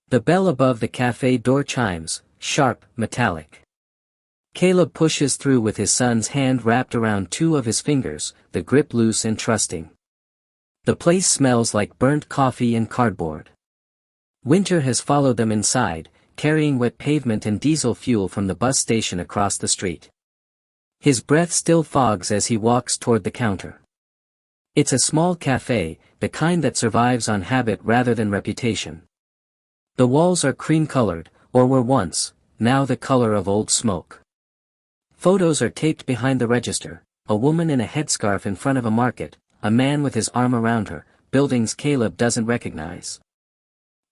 The bell above the cafe door chimes, sharp, metallic. Caleb pushes through with his son's hand wrapped around two of his fingers, the grip loose and trusting. The place smells like burnt coffee and cardboard. Winter has followed them inside, carrying wet pavement and diesel fuel from the bus station across the street. His breath still fogs as he walks toward the counter. It's a small cafe, the kind that survives on habit rather than reputation. The walls are cream-colored, or were once, now the color of old smoke. Photos are taped behind the register, a woman in a headscarf in front of a market, a man with his arm around her, buildings Caleb doesn't recognize.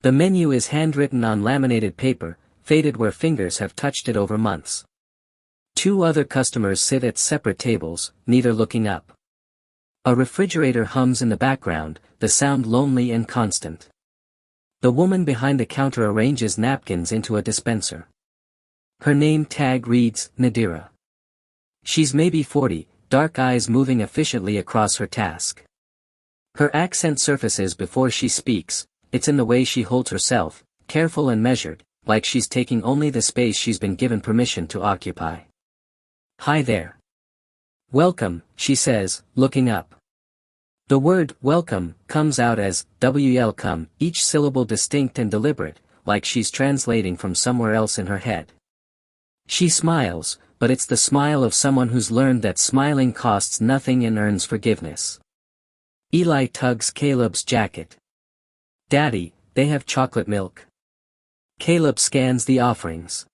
The menu is handwritten on laminated paper, faded where fingers have touched it over months. Two other customers sit at separate tables, neither looking up. A refrigerator hums in the background, the sound lonely and constant. The woman behind the counter arranges napkins into a dispenser. Her name tag reads, Nadira. She's maybe 40, dark eyes moving efficiently across her task. Her accent surfaces before she speaks, it's in the way she holds herself, careful and measured, like she's taking only the space she's been given permission to occupy. Hi there. Welcome, she says, looking up. The word, welcome, comes out as, welcome, each syllable distinct and deliberate, like she's translating from somewhere else in her head. She smiles, but it's the smile of someone who's learned that smiling costs nothing and earns forgiveness. Eli tugs Caleb's jacket. Daddy, they have chocolate milk. Caleb scans the offerings.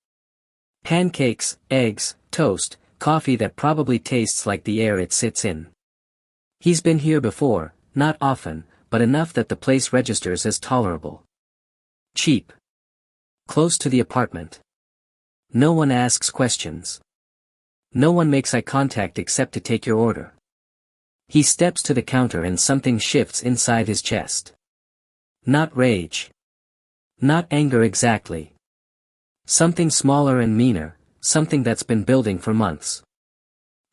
Pancakes, eggs, toast, coffee that probably tastes like the air it sits in. He's been here before, not often, but enough that the place registers as tolerable. Cheap. Close to the apartment. No one asks questions. No one makes eye contact except to take your order. He steps to the counter and something shifts inside his chest. Not rage. Not anger exactly. Something smaller and meaner, something that's been building for months.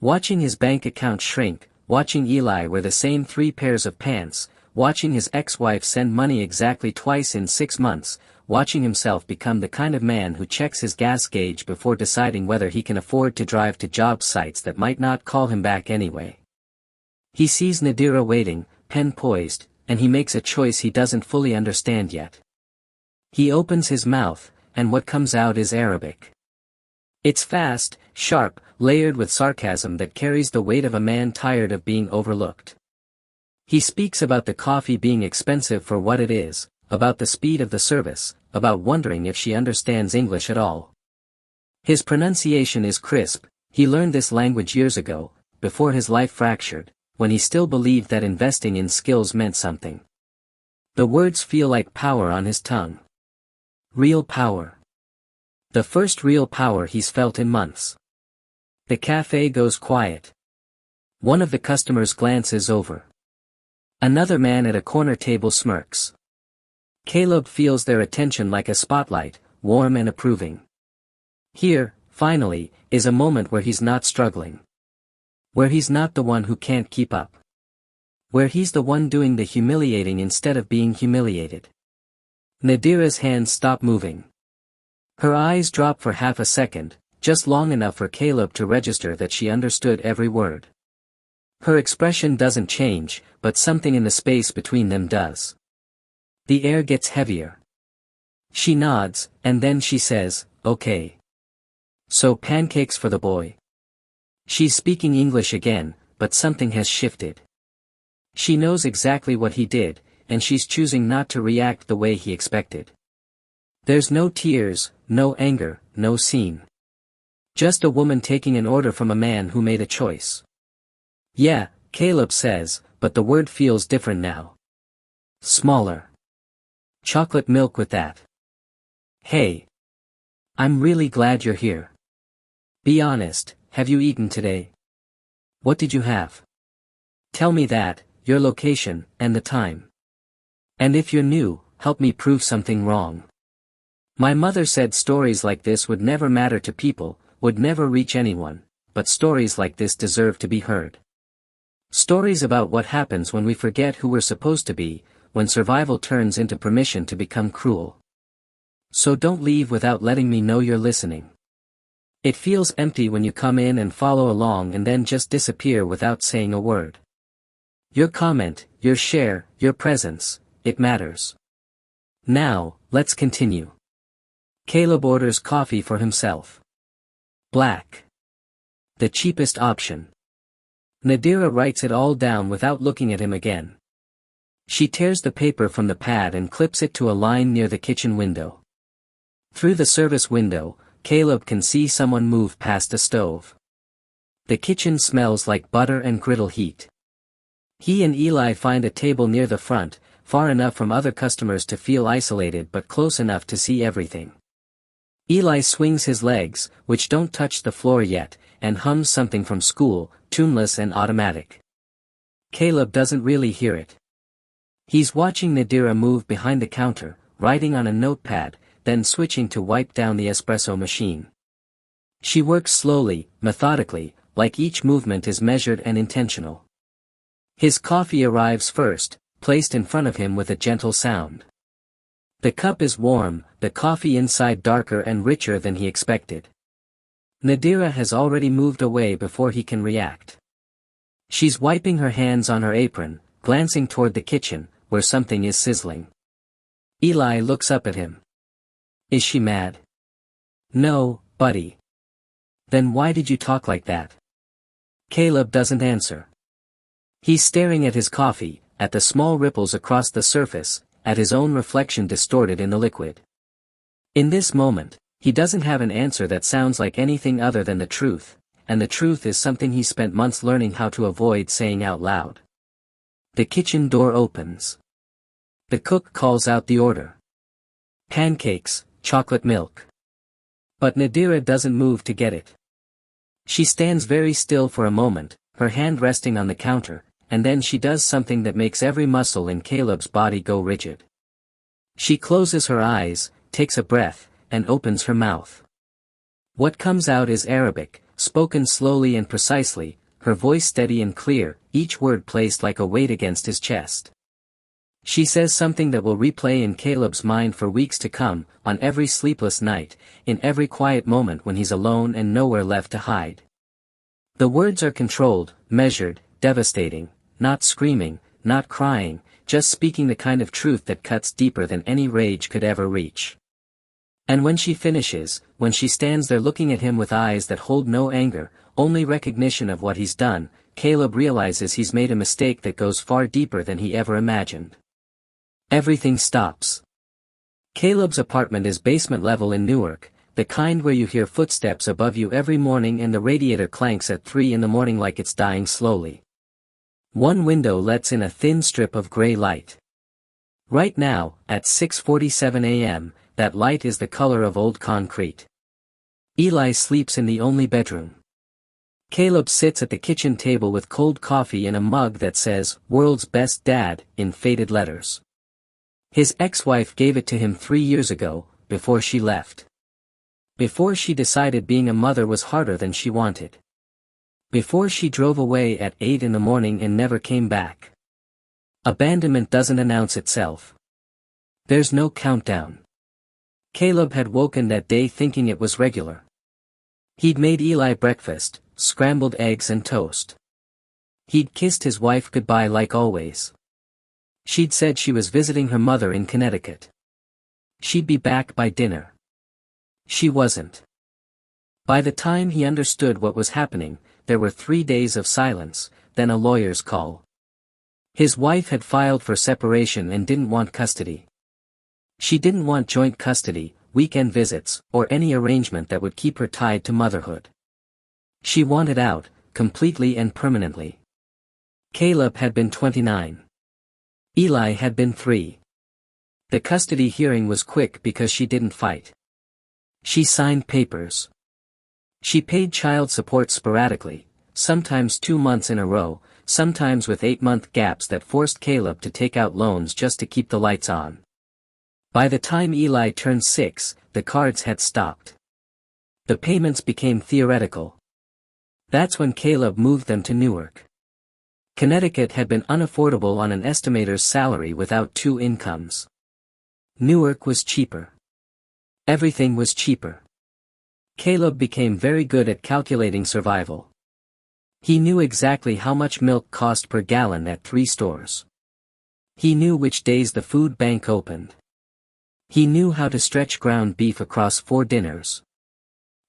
Watching his bank account shrink, watching Eli wear the same 3 pairs of pants, watching his ex-wife send money exactly twice in 6 months, watching himself become the kind of man who checks his gas gauge before deciding whether he can afford to drive to job sites that might not call him back anyway. He sees Nadira waiting, pen poised, and he makes a choice he doesn't fully understand yet. He opens his mouth, and what comes out is Arabic. It's fast, sharp, layered with sarcasm that carries the weight of a man tired of being overlooked. He speaks about the coffee being expensive for what it is, about the speed of the service, about wondering if she understands English at all. His pronunciation is crisp. He learned this language years ago, before his life fractured, when he still believed that investing in skills meant something. The words feel like power on his tongue. Real power. The first real power he's felt in months. The cafe goes quiet. One of the customers glances over. Another man at a corner table smirks. Caleb feels their attention like a spotlight, warm and approving. Here, finally, is a moment where he's not struggling. Where he's not the one who can't keep up. Where he's the one doing the humiliating instead of being humiliated. Nadira's hands stop moving. Her eyes drop for half a second, just long enough for Caleb to register that she understood every word. Her expression doesn't change, but something in the space between them does. The air gets heavier. She nods, and then she says, "Okay. So pancakes for the boy." She's speaking English again, but something has shifted. She knows exactly what he did, and she's choosing not to react the way he expected. There's no tears, no anger, no scene. Just a woman taking an order from a man who made a choice. Yeah, Caleb says, but the word feels different now. Smaller. Chocolate milk with that. Hey. I'm really glad you're here. Be honest, have you eaten today? What did you have? Tell me that, your location, and the time. And if you're new, help me prove something wrong. My mother said stories like this would never matter to people, would never reach anyone, but stories like this deserve to be heard. Stories about what happens when we forget who we're supposed to be, when survival turns into permission to become cruel. So don't leave without letting me know you're listening. It feels empty when you come in and follow along and then just disappear without saying a word. Your comment, your share, your presence, it matters. Now, let's continue. Caleb orders coffee for himself. Black. The cheapest option. Nadira writes it all down without looking at him again. She tears the paper from the pad and clips it to a line near the kitchen window. Through the service window, Caleb can see someone move past a stove. The kitchen smells like butter and griddle heat. He and Eli find a table near the front, far enough from other customers to feel isolated but close enough to see everything. Eli swings his legs, which don't touch the floor yet, and hums something from school, tuneless and automatic. Caleb doesn't really hear it. He's watching Nadira move behind the counter, writing on a notepad, then switching to wipe down the espresso machine. She works slowly, methodically, like each movement is measured and intentional. His coffee arrives first, placed in front of him with a gentle sound. The cup is warm, the coffee inside darker and richer than he expected. Nadira has already moved away before he can react. She's wiping her hands on her apron, glancing toward the kitchen, where something is sizzling. Eli looks up at him. Is she mad? No, buddy. Then why did you talk like that? Caleb doesn't answer. He's staring at his coffee, at the small ripples across the surface, at his own reflection distorted in the liquid. In this moment, he doesn't have an answer that sounds like anything other than the truth, and the truth is something he spent months learning how to avoid saying out loud. The kitchen door opens. The cook calls out the order. Pancakes, chocolate milk. But Nadira doesn't move to get it. She stands very still for a moment, her hand resting on the counter, and then she does something that makes every muscle in Caleb's body go rigid. She closes her eyes, takes a breath, and opens her mouth. What comes out is Arabic, spoken slowly and precisely, her voice steady and clear, each word placed like a weight against his chest. She says something that will replay in Caleb's mind for weeks to come, on every sleepless night, in every quiet moment when he's alone and nowhere left to hide. The words are controlled, measured, devastating, not screaming, not crying, just speaking the kind of truth that cuts deeper than any rage could ever reach. And when she finishes, when she stands there looking at him with eyes that hold no anger, only recognition of what he's done, Caleb realizes he's made a mistake that goes far deeper than he ever imagined. Everything stops. Caleb's apartment is basement level in Newark, the kind where you hear footsteps above you every morning and the radiator clanks at 3 in the morning like it's dying slowly. One window lets in a thin strip of gray light. Right now, at 6:47 a.m., that light is the color of old concrete. Eli sleeps in the only bedroom. Caleb sits at the kitchen table with cold coffee in a mug that says, "World's Best Dad," in faded letters. His ex-wife gave it to him 3 years ago, before she left. Before she decided being a mother was harder than she wanted. Before she drove away at 8 in the morning and never came back. Abandonment doesn't announce itself. There's no countdown. Caleb had woken that day thinking it was regular. He'd made Eli breakfast, scrambled eggs and toast. He'd kissed his wife goodbye like always. She'd said she was visiting her mother in Connecticut. She'd be back by dinner. She wasn't. By the time he understood what was happening, there were 3 days of silence, then a lawyer's call. His wife had filed for separation and didn't want custody. She didn't want joint custody, weekend visits, or any arrangement that would keep her tied to motherhood. She wanted out, completely and permanently. Caleb had been 29. Eli had been 3. The custody hearing was quick because she didn't fight. She signed papers. She paid child support sporadically, sometimes 2 months in a row, sometimes with 8-month gaps that forced Caleb to take out loans just to keep the lights on. By the time Eli turned 6, the cards had stopped. The payments became theoretical. That's when Caleb moved them to Newark. Connecticut had been unaffordable on an estimator's salary without 2 incomes. Newark was cheaper. Everything was cheaper. Caleb became very good at calculating survival. He knew exactly how much milk cost per gallon at 3 stores. He knew which days the food bank opened. He knew how to stretch ground beef across 4 dinners.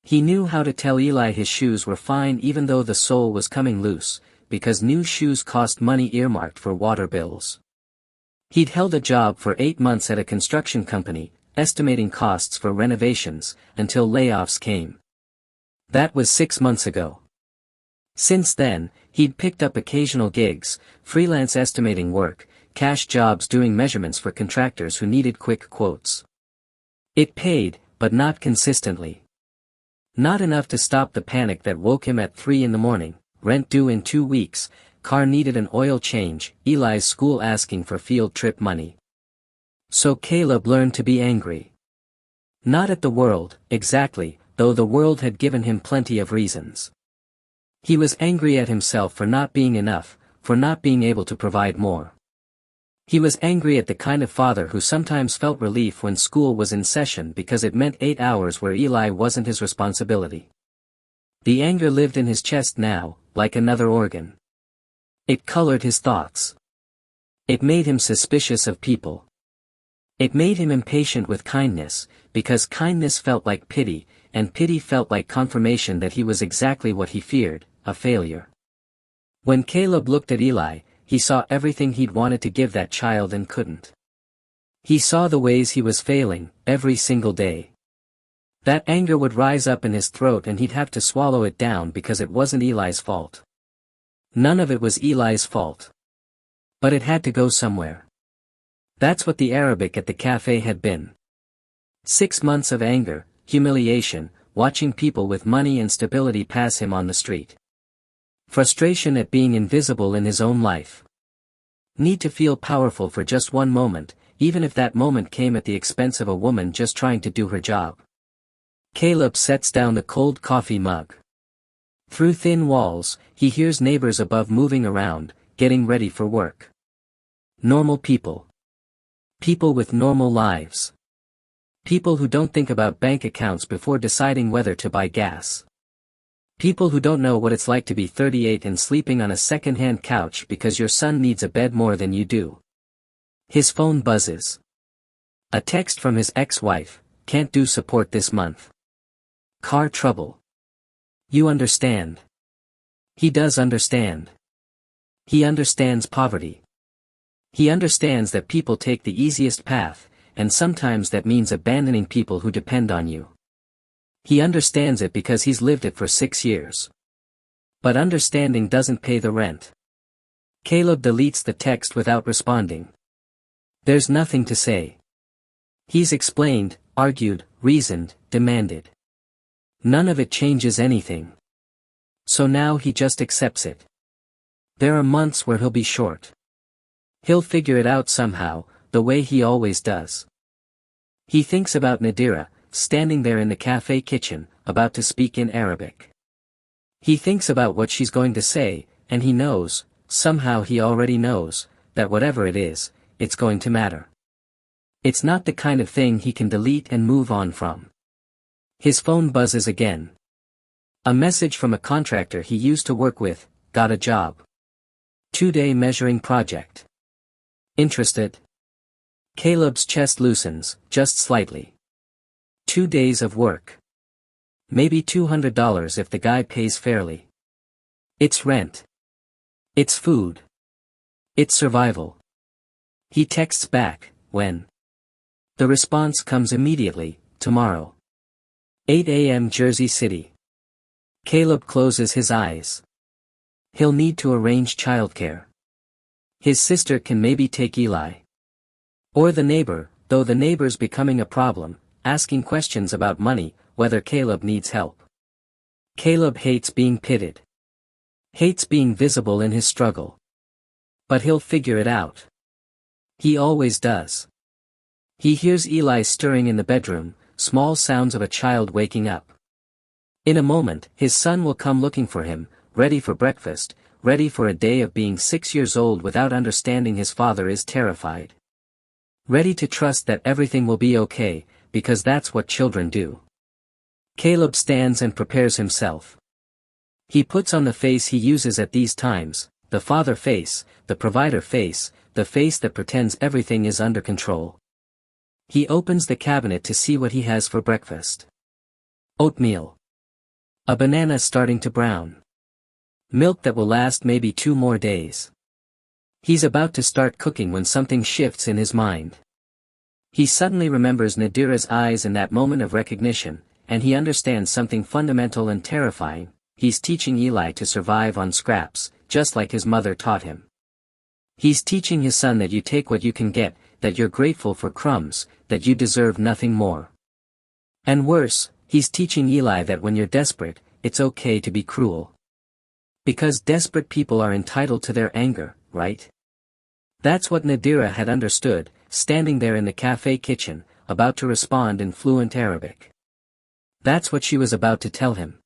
He knew how to tell Eli his shoes were fine even though the sole was coming loose, because new shoes cost money earmarked for water bills. He'd held a job for 8 months at a construction company, estimating costs for renovations, until layoffs came. That was 6 months ago. Since then, he'd picked up occasional gigs, freelance estimating work, cash jobs doing measurements for contractors who needed quick quotes. It paid, but not consistently. Not enough to stop the panic that woke him at 3 in the morning, rent due in 2 weeks, car needed an oil change, Eli's school asking for field trip money. So Caleb learned to be angry. Not at the world, exactly, though the world had given him plenty of reasons. He was angry at himself for not being enough, for not being able to provide more. He was angry at the kind of father who sometimes felt relief when school was in session because it meant 8 hours where Eli wasn't his responsibility. The anger lived in his chest now, like another organ. It colored his thoughts. It made him suspicious of people. It made him impatient with kindness, because kindness felt like pity, and pity felt like confirmation that he was exactly what he feared, a failure. When Caleb looked at Eli, he saw everything he'd wanted to give that child and couldn't. He saw the ways he was failing, every single day. That anger would rise up in his throat and he'd have to swallow it down because it wasn't Eli's fault. None of it was Eli's fault. But it had to go somewhere. That's what the Arabic at the cafe had been. 6 months of anger, humiliation, watching people with money and stability pass him on the street. Frustration at being invisible in his own life. Need to feel powerful for just one moment, even if that moment came at the expense of a woman just trying to do her job. Caleb sets down the cold coffee mug. Through thin walls, he hears neighbors above moving around, getting ready for work. Normal people. People with normal lives. People who don't think about bank accounts before deciding whether to buy gas. People who don't know what it's like to be 38 and sleeping on a second-hand couch because your son needs a bed more than you do. His phone buzzes. A text from his ex-wife, can't do support this month. Car trouble. You understand. He does understand. He understands poverty. He understands that people take the easiest path, and sometimes that means abandoning people who depend on you. He understands it because he's lived it for 6 years. But understanding doesn't pay the rent. Caleb deletes the text without responding. There's nothing to say. He's explained, argued, reasoned, demanded. None of it changes anything. So now he just accepts it. There are months where he'll be short. He'll figure it out somehow, the way he always does. He thinks about Nadira, standing there in the cafe kitchen, about to speak in Arabic. He thinks about what she's going to say, and he knows, somehow he already knows, that whatever it is, it's going to matter. It's not the kind of thing he can delete and move on from. His phone buzzes again. A message from a contractor he used to work with, got a job. 2-day measuring project. Interested? Caleb's chest loosens, just slightly. 2 days of work. Maybe $200 if the guy pays fairly. It's rent. It's food. It's survival. He texts back, when? The response comes immediately, tomorrow. 8 a.m. Jersey City. Caleb closes his eyes. He'll need to arrange childcare. His sister can maybe take Eli. Or the neighbor, though the neighbor's becoming a problem, asking questions about money, whether Caleb needs help. Caleb hates being pitted. Hates being visible in his struggle. But he'll figure it out. He always does. He hears Eli stirring in the bedroom, small sounds of a child waking up. In a moment, his son will come looking for him, ready for breakfast, ready for a day of being 6 years old without understanding his father is terrified. Ready to trust that everything will be okay, because that's what children do. Caleb stands and prepares himself. He puts on the face he uses at these times, the father face, the provider face, the face that pretends everything is under control. He opens the cabinet to see what he has for breakfast. Oatmeal. A banana starting to brown. Milk that will last maybe 2 more days. He's about to start cooking when something shifts in his mind. He suddenly remembers Nadira's eyes in that moment of recognition, and he understands something fundamental and terrifying. He's teaching Eli to survive on scraps, just like his mother taught him. He's teaching his son that you take what you can get, that you're grateful for crumbs, that you deserve nothing more. And worse, he's teaching Eli that when you're desperate, it's okay to be cruel. Because desperate people are entitled to their anger, right? That's what Nadira had understood, standing there in the cafe kitchen, about to respond in fluent Arabic. That's what she was about to tell him.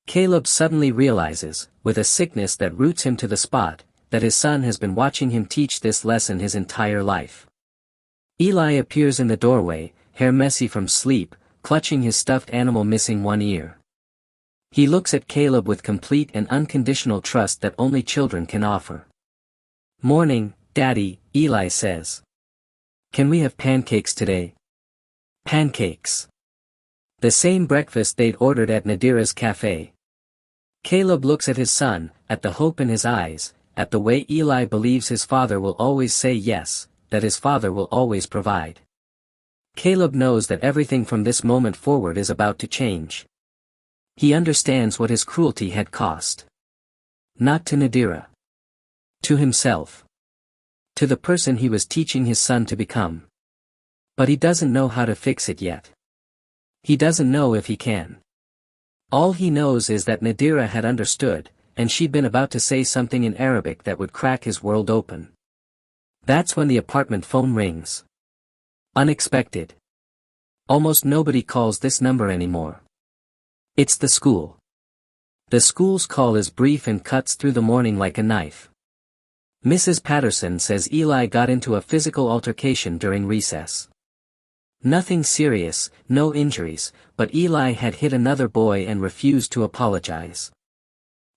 Caleb suddenly realizes, with a sickness that roots him to the spot, that his son has been watching him teach this lesson his entire life. Eli appears in the doorway, hair messy from sleep, clutching his stuffed animal missing one ear. He looks at Caleb with complete and unconditional trust that only children can offer. "Morning, Daddy," Eli says. "Can we have pancakes today?" Pancakes. The same breakfast they'd ordered at Nadira's cafe. Caleb looks at his son, at the hope in his eyes, at the way Eli believes his father will always say yes, that his father will always provide. Caleb knows that everything from this moment forward is about to change. He understands what his cruelty had cost. Not to Nadira. To himself. To the person he was teaching his son to become. But he doesn't know how to fix it yet. He doesn't know if he can. All he knows is that Nadira had understood, and she'd been about to say something in Arabic that would crack his world open. That's when the apartment phone rings. Unexpected. Almost nobody calls this number anymore. It's the school. The school's call is brief and cuts through the morning like a knife. Mrs. Patterson says Eli got into a physical altercation during recess. Nothing serious, no injuries, but Eli had hit another boy and refused to apologize.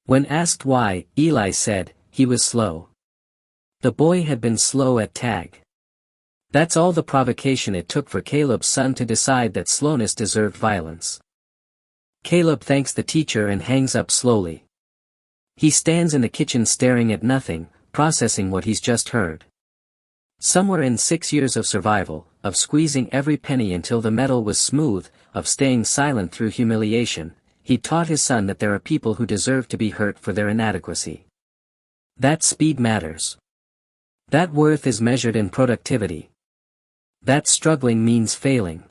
When asked why, Eli said, he was slow. The boy had been slow at tag. That's all the provocation it took for Caleb's son to decide that slowness deserved violence. Caleb thanks the teacher and hangs up slowly. He stands in the kitchen staring at nothing, processing what he's just heard. Somewhere in 6 years of survival, of squeezing every penny until the metal was smooth, of staying silent through humiliation, he taught his son that there are people who deserve to be hurt for their inadequacy. That speed matters. That worth is measured in productivity. That struggling means failing.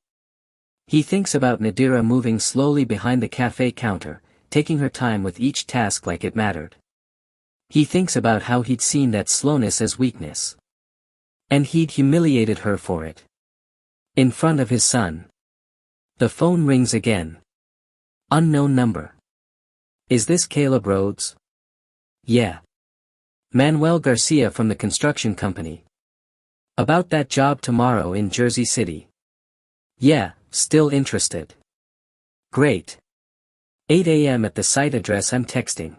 He thinks about Nadira moving slowly behind the cafe counter, taking her time with each task like it mattered. He thinks about how he'd seen that slowness as weakness. And he'd humiliated her for it. In front of his son. The phone rings again. Unknown number. Is this Caleb Rhodes? Yeah. Manuel Garcia from the construction company. About that job tomorrow in Jersey City. Yeah, still interested. Great. 8 a.m. at the site address I'm texting.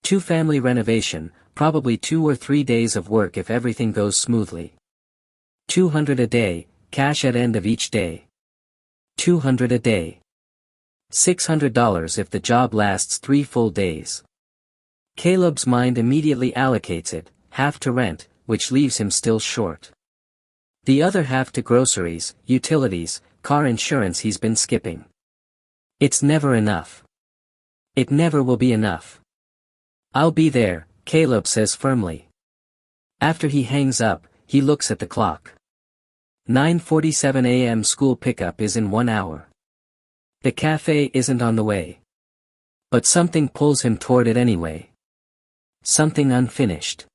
2-family renovation, probably 2 or 3 days of work if everything goes smoothly. $200 a day, cash at end of each day. $200 a day. $600 if the job lasts 3 full days. Caleb's mind immediately allocates it, half to rent, which leaves him still short. The other half to groceries, utilities, car insurance he's been skipping. It's never enough. It never will be enough. I'll be there, Caleb says firmly. After he hangs up, he looks at the clock. 9:47 a.m. school pickup is in 1 hour. The cafe isn't on the way. But something pulls him toward it anyway. Something unfinished.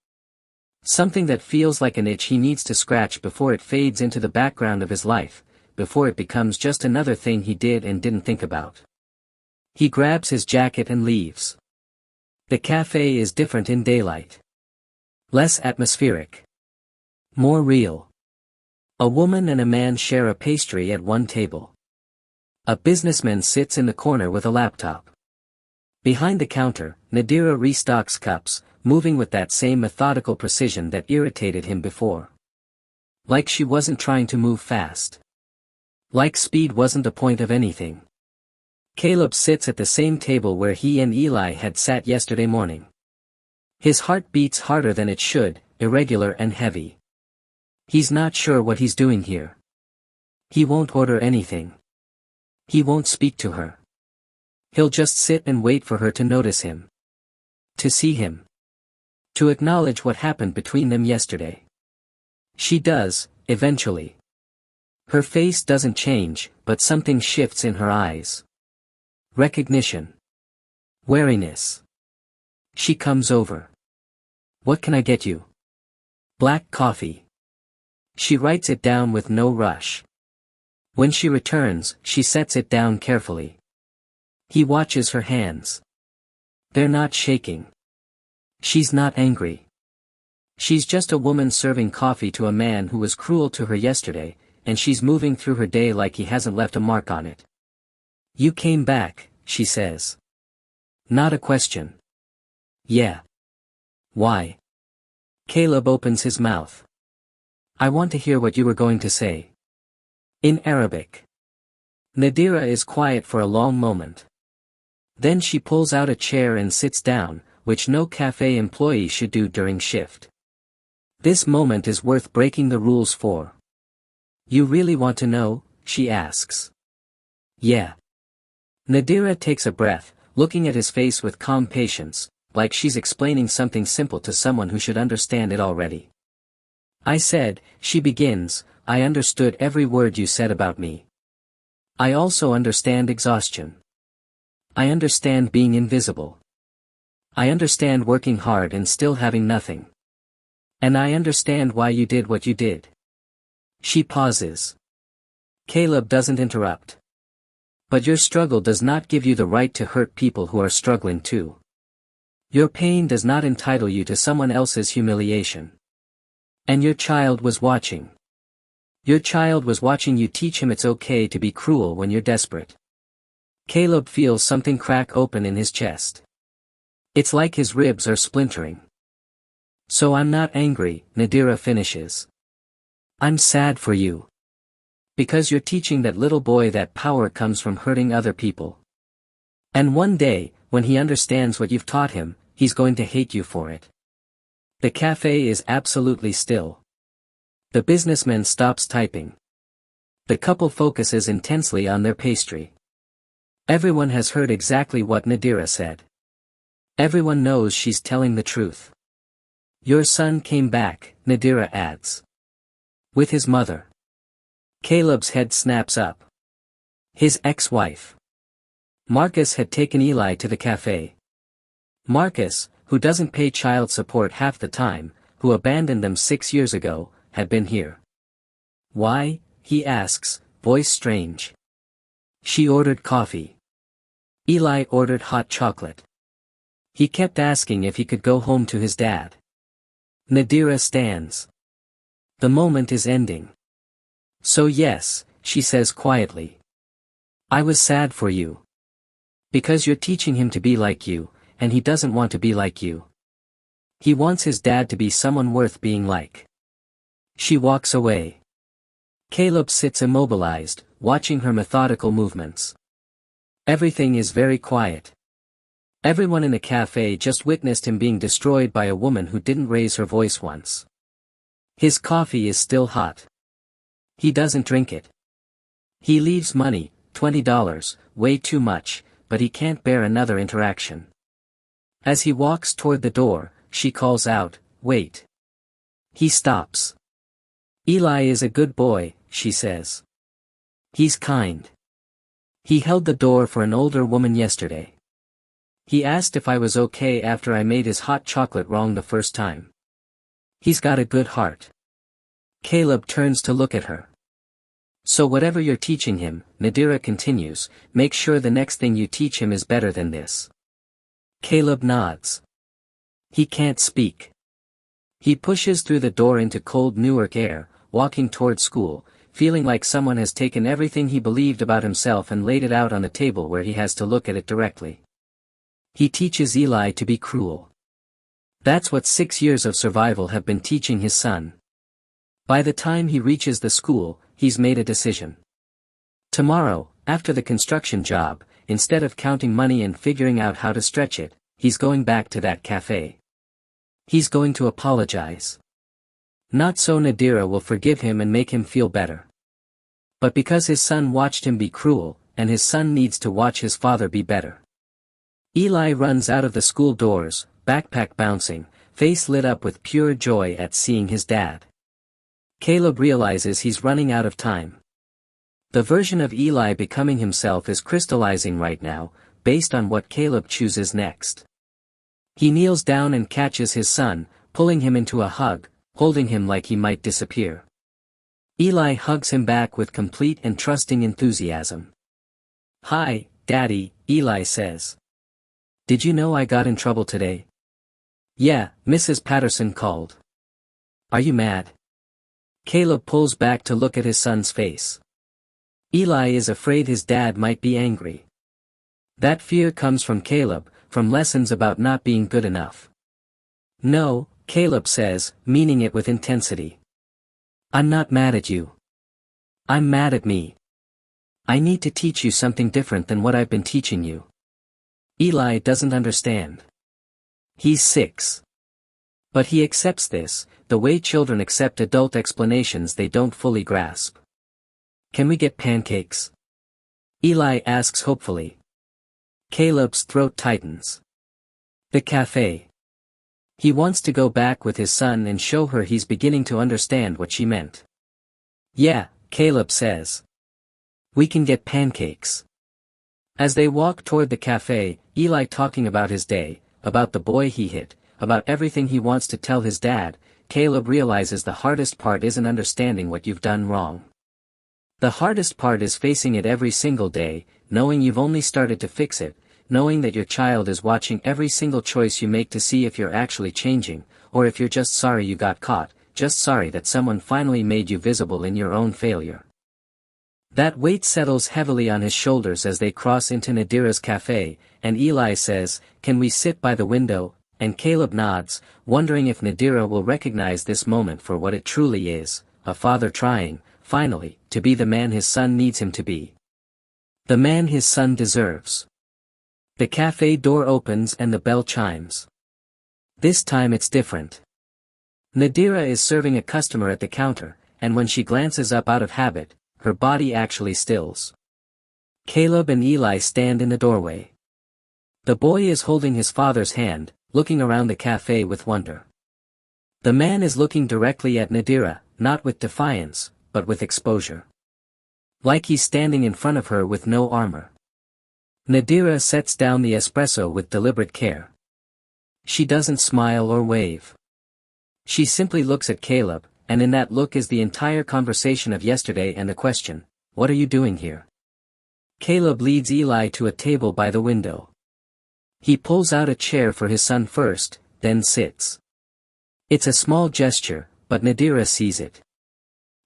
Something that feels like an itch he needs to scratch before it fades into the background of his life, before it becomes just another thing he did and didn't think about. He grabs his jacket and leaves. The cafe is different in daylight. Less atmospheric. More real. A woman and a man share a pastry at one table. A businessman sits in the corner with a laptop. Behind the counter, Nadira restocks cups, moving with that same methodical precision that irritated him before. Like she wasn't trying to move fast. Like speed wasn't the point of anything. Caleb sits at the same table where he and Eli had sat yesterday morning. His heart beats harder than it should, irregular and heavy. He's not sure what he's doing here. He won't order anything. He won't speak to her. He'll just sit and wait for her to notice him. To see him. To acknowledge what happened between them yesterday. She does, eventually. Her face doesn't change, but something shifts in her eyes. Recognition. Wariness. She comes over. What can I get you? Black coffee. She writes it down with no rush. When she returns, she sets it down carefully. He watches her hands. They're not shaking. She's not angry. She's just a woman serving coffee to a man who was cruel to her yesterday, and she's moving through her day like he hasn't left a mark on it. You came back, she says. Not a question. Yeah. Why? Caleb opens his mouth. I want to hear what you were going to say. In Arabic. Nadira is quiet for a long moment. Then she pulls out a chair and sits down, which no cafe employee should do during shift. This moment is worth breaking the rules for. You really want to know? She asks. Yeah. Nadira takes a breath, looking at his face with calm patience, like she's explaining something simple to someone who should understand it already. I said, she begins, I understood every word you said about me. I also understand exhaustion. I understand being invisible. I understand working hard and still having nothing. And I understand why you did what you did. She pauses. Caleb doesn't interrupt. But your struggle does not give you the right to hurt people who are struggling too. Your pain does not entitle you to someone else's humiliation. And your child was watching. Your child was watching you teach him it's okay to be cruel when you're desperate. Caleb feels something crack open in his chest. It's like his ribs are splintering. So I'm not angry, Nadira finishes. I'm sad for you. Because you're teaching that little boy that power comes from hurting other people. And one day, when he understands what you've taught him, he's going to hate you for it. The cafe is absolutely still. The businessman stops typing. The couple focuses intensely on their pastry. Everyone has heard exactly what Nadira said. Everyone knows she's telling the truth. Your son came back, Nadira adds. With his mother. Caleb's head snaps up. His ex-wife. Marcus had taken Eli to the cafe. Marcus, who doesn't pay child support half the time, who abandoned them 6 years ago, had been here. Why? He asks, voice strange. She ordered coffee. Eli ordered hot chocolate. He kept asking if he could go home to his dad. Nadira stands. The moment is ending. So yes, she says quietly. I was sad for you. Because you're teaching him to be like you, and he doesn't want to be like you. He wants his dad to be someone worth being like. She walks away. Caleb sits immobilized, watching her methodical movements. Everything is very quiet. Everyone in the cafe just witnessed him being destroyed by a woman who didn't raise her voice once. His coffee is still hot. He doesn't drink it. He leaves money, $20, way too much, but he can't bear another interaction. As he walks toward the door, she calls out, wait. He stops. Eli is a good boy, she says. He's kind. He held the door for an older woman yesterday. He asked if I was okay after I made his hot chocolate wrong the first time. He's got a good heart. Caleb turns to look at her. So whatever you're teaching him, Nadira continues, make sure the next thing you teach him is better than this. Caleb nods. He can't speak. He pushes through the door into cold Newark air, walking toward school, feeling like someone has taken everything he believed about himself and laid it out on the table where he has to look at it directly. He teaches Eli to be cruel. That's what 6 years of survival have been teaching his son. By the time he reaches the school, he's made a decision. Tomorrow, after the construction job, instead of counting money and figuring out how to stretch it, he's going back to that cafe. He's going to apologize. Not so Nadira will forgive him and make him feel better. But because his son watched him be cruel, and his son needs to watch his father be better. Eli runs out of the school doors, backpack bouncing, face lit up with pure joy at seeing his dad. Caleb realizes he's running out of time. The version of Eli becoming himself is crystallizing right now, based on what Caleb chooses next. He kneels down and catches his son, pulling him into a hug, holding him like he might disappear. Eli hugs him back with complete and trusting enthusiasm. "Hi, Daddy," Eli says. "Did you know I got in trouble today?" "Yeah, Mrs. Patterson called." "Are you mad?" Caleb pulls back to look at his son's face. Eli is afraid his dad might be angry. That fear comes from Caleb, from lessons about not being good enough. "No," Caleb says, meaning it with intensity. "I'm not mad at you. I'm mad at me. I need to teach you something different than what I've been teaching you." Eli doesn't understand. He's 6. But he accepts this, the way children accept adult explanations they don't fully grasp. "Can we get pancakes?" Eli asks hopefully. Caleb's throat tightens. The cafe. He wants to go back with his son and show her he's beginning to understand what she meant. "Yeah," Caleb says. "We can get pancakes." As they walk toward the cafe, Eli talking about his day, about the boy he hit, about everything he wants to tell his dad, Caleb realizes the hardest part isn't understanding what you've done wrong. The hardest part is facing it every single day, knowing you've only started to fix it, knowing that your child is watching every single choice you make to see if you're actually changing, or if you're just sorry you got caught, just sorry that someone finally made you visible in your own failure. That weight settles heavily on his shoulders as they cross into Nadira's cafe, and Eli says, "Can we sit by the window?" And Caleb nods, wondering if Nadira will recognize this moment for what it truly is, a father trying, finally, to be the man his son needs him to be. The man his son deserves. The cafe door opens and the bell chimes. This time it's different. Nadira is serving a customer at the counter, and when she glances up out of habit, her body actually stills. Caleb and Eli stand in the doorway. The boy is holding his father's hand, looking around the cafe with wonder. The man is looking directly at Nadira, not with defiance, but with exposure. Like he's standing in front of her with no armor. Nadira sets down the espresso with deliberate care. She doesn't smile or wave. She simply looks at Caleb, and in that look is the entire conversation of yesterday and the question, "What are you doing here?" Caleb leads Eli to a table by the window. He pulls out a chair for his son first, then sits. It's a small gesture, but Nadira sees it.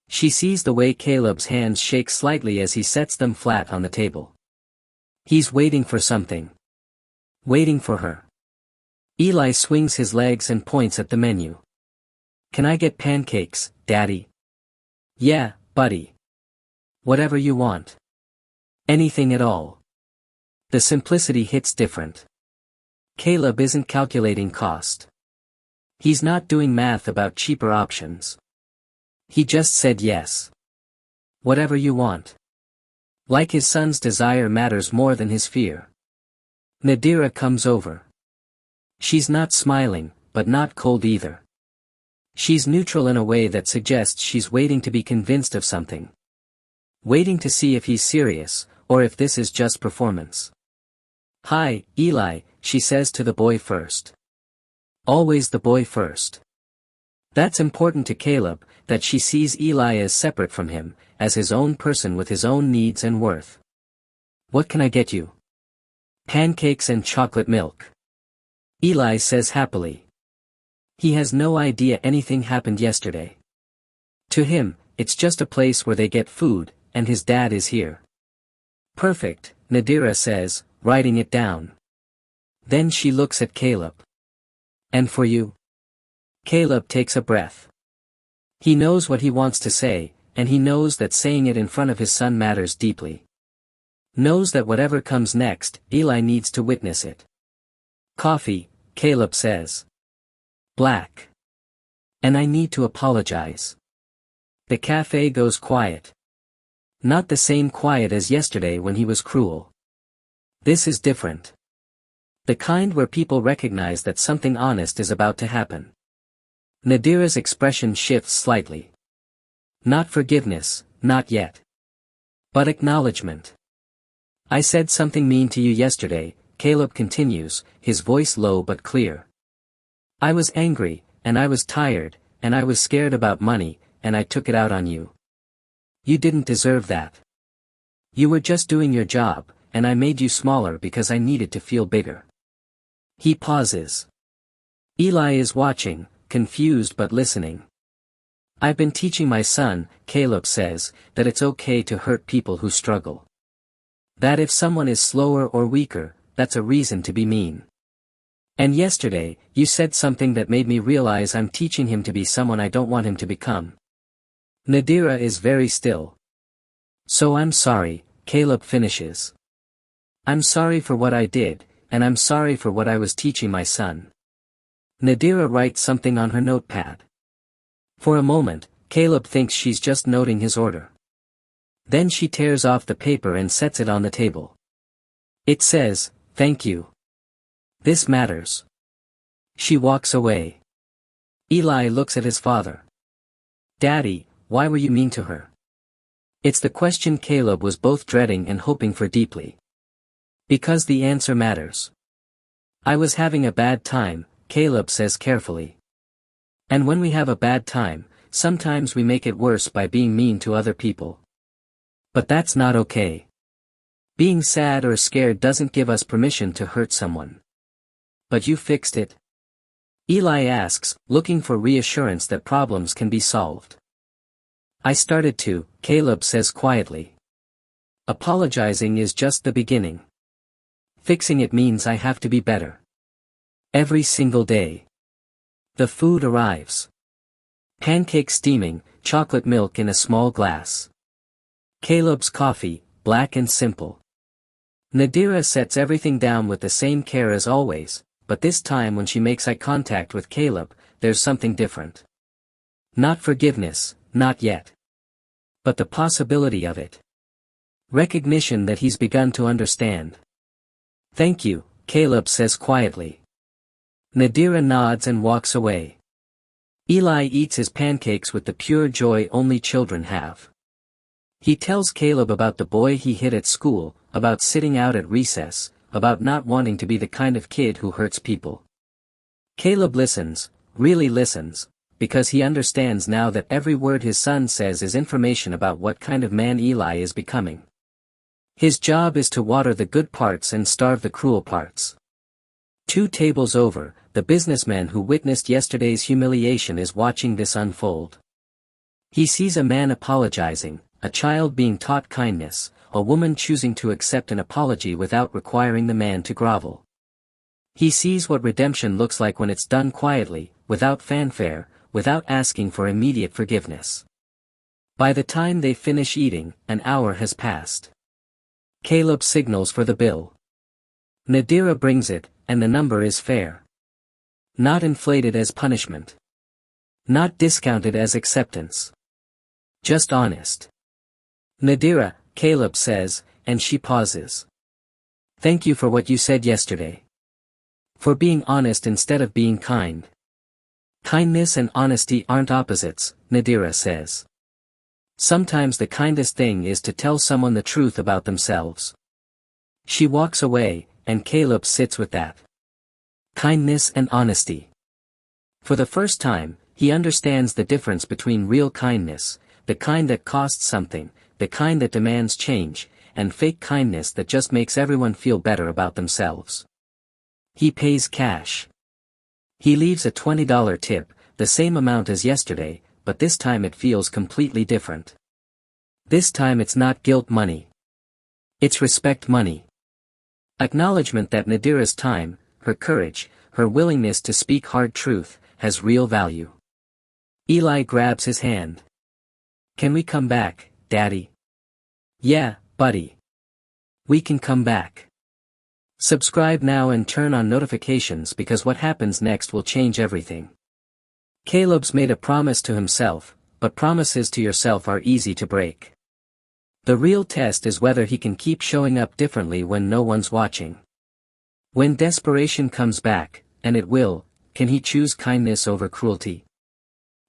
She sees the way Caleb's hands shake slightly as he sets them flat on the table. He's waiting for something. Waiting for her. Eli swings his legs and points at the menu. "Can I get pancakes, Daddy?" "Yeah, buddy. Whatever you want. Anything at all." The simplicity hits different. Caleb isn't calculating cost. He's not doing math about cheaper options. He just said yes. Whatever you want. Like his son's desire matters more than his fear. Nadira comes over. She's not smiling, but not cold either. She's neutral in a way that suggests she's waiting to be convinced of something. Waiting to see if he's serious, or if this is just performance. "Hi, Eli," she says to the boy first. Always the boy first. That's important to Caleb, that she sees Eli as separate from him, as his own person with his own needs and worth. "What can I get you?" "Pancakes and chocolate milk," Eli says happily. He has no idea anything happened yesterday. To him, it's just a place where they get food, and his dad is here. Perfect, Nadira says, writing it down. Then she looks at Caleb. And for you? Caleb takes a breath. He knows what he wants to say, and he knows that saying it in front of his son matters deeply. Knows that whatever comes next, Eli needs to witness it. Coffee, Caleb says. Black. And I need to apologize. The cafe goes quiet. Not the same quiet as yesterday when he was cruel. This is different. The kind where people recognize that something honest is about to happen. Nadira's expression shifts slightly. Not forgiveness, not yet. But acknowledgement. I said something mean to you yesterday, Caleb continues, his voice low but clear. I was angry, and I was tired, and I was scared about money, and I took it out on you. You didn't deserve that. You were just doing your job, and I made you smaller because I needed to feel bigger. He pauses. Eli is watching, confused but listening. I've been teaching my son, Caleb says, that it's okay to hurt people who struggle. That if someone is slower or weaker, that's a reason to be mean. And yesterday, you said something that made me realize I'm teaching him to be someone I don't want him to become. Nadira is very still. So I'm sorry, Caleb finishes. I'm sorry for what I did, and I'm sorry for what I was teaching my son. Nadira writes something on her notepad. For a moment, Caleb thinks she's just noting his order. Then she tears off the paper and sets it on the table. It says, "Thank you. This matters." She walks away. Eli looks at his father. Daddy, why were you mean to her? It's the question Caleb was both dreading and hoping for deeply. Because the answer matters. I was having a bad time, Caleb says carefully. And when we have a bad time, sometimes we make it worse by being mean to other people. But that's not okay. Being sad or scared doesn't give us permission to hurt someone. But you fixed it? Eli asks, looking for reassurance that problems can be solved. I started to, Caleb says quietly. Apologizing is just the beginning. Fixing it means I have to be better. Every single day. The food arrives. Pancakes steaming, chocolate milk in a small glass. Caleb's coffee, black and simple. Nadira sets everything down with the same care as always, but this time when she makes eye contact with Caleb, there's something different. Not forgiveness, not yet. But the possibility of it. Recognition that he's begun to understand. Thank you, Caleb says quietly. Nadira nods and walks away. Eli eats his pancakes with the pure joy only children have. He tells Caleb about the boy he hit at school, about sitting out at recess, about not wanting to be the kind of kid who hurts people. Caleb listens, really listens, because he understands now that every word his son says is information about what kind of man Eli is becoming. His job is to water the good parts and starve the cruel parts. 2 tables over, the businessman who witnessed yesterday's humiliation is watching this unfold. He sees a man apologizing, a child being taught kindness, a woman choosing to accept an apology without requiring the man to grovel. He sees what redemption looks like when it's done quietly, without fanfare, without asking for immediate forgiveness. By the time they finish eating, an hour has passed. Caleb signals for the bill. Nadira brings it, and the number is fair. Not inflated as punishment. Not discounted as acceptance. Just honest. Nadira, Caleb says, and she pauses. Thank you for what you said yesterday. For being honest instead of being kind. Kindness and honesty aren't opposites, Nadira says. Sometimes the kindest thing is to tell someone the truth about themselves. She walks away, and Caleb sits with that. Kindness and honesty. For the first time, he understands the difference between real kindness, the kind that costs something, the kind that demands change, and fake kindness that just makes everyone feel better about themselves. He pays cash. He leaves a $20 tip, the same amount as yesterday, but this time it feels completely different. This time it's not guilt money. It's respect money. Acknowledgement that Nadira's time, her courage, her willingness to speak hard truth, has real value. Eli grabs his hand. Can we come back, Daddy? Yeah, buddy. We can come back. Subscribe now and turn on notifications because what happens next will change everything. Caleb's made a promise to himself, but promises to yourself are easy to break. The real test is whether he can keep showing up differently when no one's watching. When desperation comes back, and it will, can he choose kindness over cruelty?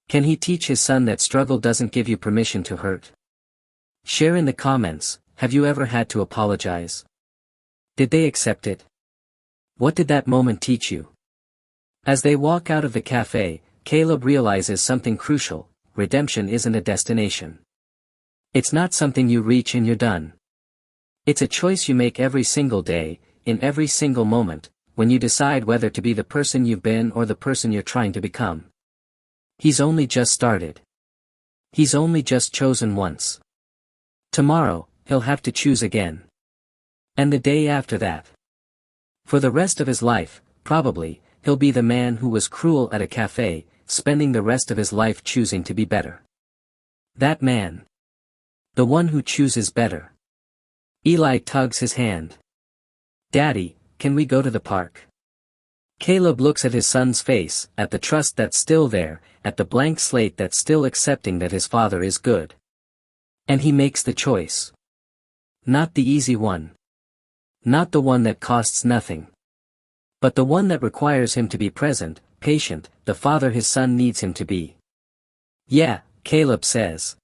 Can he teach his son that struggle doesn't give you permission to hurt? Share in the comments, have you ever had to apologize? Did they accept it? What did that moment teach you? As they walk out of the cafe, Caleb realizes something crucial: redemption isn't a destination. It's not something you reach and you're done. It's a choice you make every single day, in every single moment, when you decide whether to be the person you've been or the person you're trying to become. He's only just started. He's only just chosen once. Tomorrow, he'll have to choose again. And the day after that. For the rest of his life, probably, he'll be the man who was cruel at a cafe, spending the rest of his life choosing to be better. That man. The one who chooses better. Eli tugs his hand. Daddy, can we go to the park? Caleb looks at his son's face, at the trust that's still there, at the blank slate that's still accepting that his father is good. And he makes the choice. Not the easy one. Not the one that costs nothing. But the one that requires him to be present, patient, the father his son needs him to be. Yeah, Caleb says.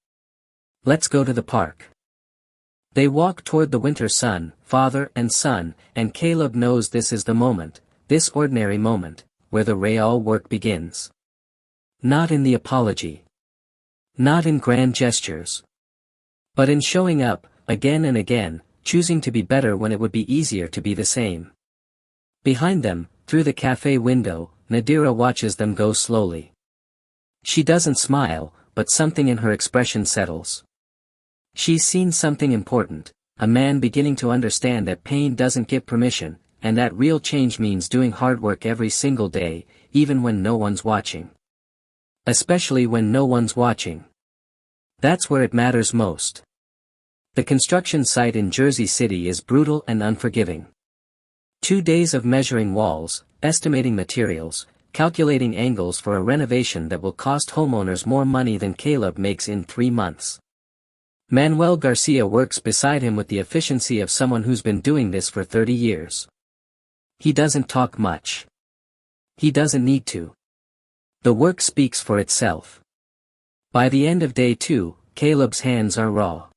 Let's go to the park. They walk toward the winter sun, father and son, and Caleb knows this is the moment, this ordinary moment, where the real work begins. Not in the apology. Not in grand gestures. But in showing up, again and again, choosing to be better when it would be easier to be the same. Behind them, through the cafe window, Nadira watches them go slowly. She doesn't smile, but something in her expression settles. She's seen something important, a man beginning to understand that pain doesn't give permission, and that real change means doing hard work every single day, even when no one's watching. Especially when no one's watching. That's where it matters most. The construction site in Jersey City is brutal and unforgiving. 2 days of measuring walls, estimating materials, calculating angles for a renovation that will cost homeowners more money than Caleb makes in 3 months. Manuel Garcia works beside him with the efficiency of someone who's been doing this for 30 years. He doesn't talk much. He doesn't need to. The work speaks for itself. By the end of day 2, Caleb's hands are raw.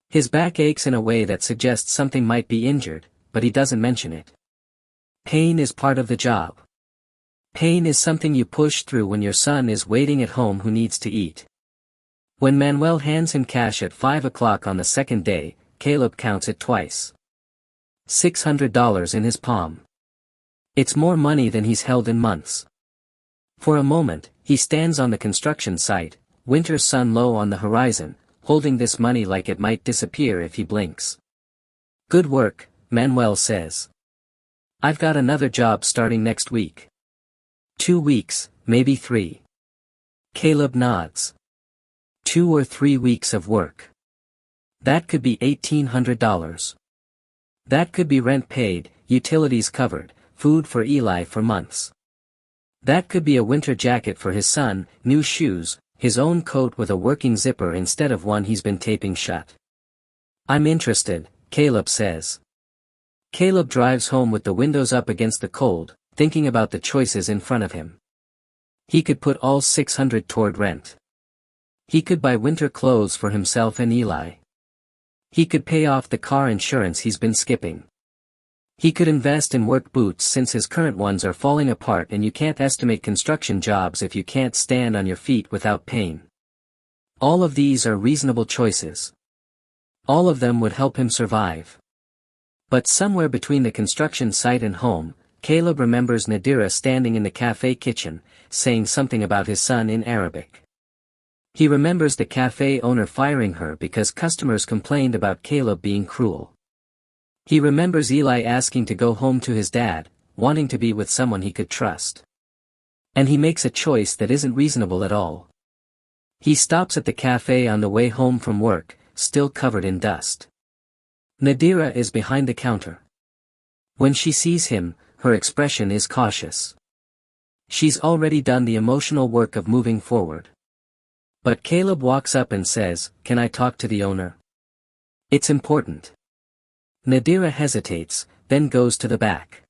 His back aches in a way that suggests something might be injured, but he doesn't mention it. Pain is part of the job. Pain is something you push through when your son is waiting at home who needs to eat. When Manuel hands him cash at 5 o'clock on the second day, Caleb counts it twice. $600 in his palm. It's more money than he's held in months. For a moment, he stands on the construction site, winter sun low on the horizon, holding this money like it might disappear if he blinks. Good work, Manuel says. I've got another job starting next week. 2 weeks, maybe 3. Caleb nods. 2 or 3 weeks of work. That could be $1,800. That could be rent paid, utilities covered, food for Eli for months. That could be a winter jacket for his son, new shoes, his own coat with a working zipper instead of one he's been taping shut. I'm interested, Caleb says. Caleb drives home with the windows up against the cold, thinking about the choices in front of him. He could put all $600 toward rent. He could buy winter clothes for himself and Eli. He could pay off the car insurance he's been skipping. He could invest in work boots since his current ones are falling apart and you can't estimate construction jobs if you can't stand on your feet without pain. All of these are reasonable choices. All of them would help him survive. But somewhere between the construction site and home, Caleb remembers Nadira standing in the cafe kitchen, saying something about his son in Arabic. He remembers the cafe owner firing her because customers complained about Caleb being cruel. He remembers Eli asking to go home to his dad, wanting to be with someone he could trust. And he makes a choice that isn't reasonable at all. He stops at the cafe on the way home from work, still covered in dust. Nadira is behind the counter. When she sees him, her expression is cautious. She's already done the emotional work of moving forward. But Caleb walks up and says, "Can I talk to the owner? It's important." Nadira hesitates, then goes to the back.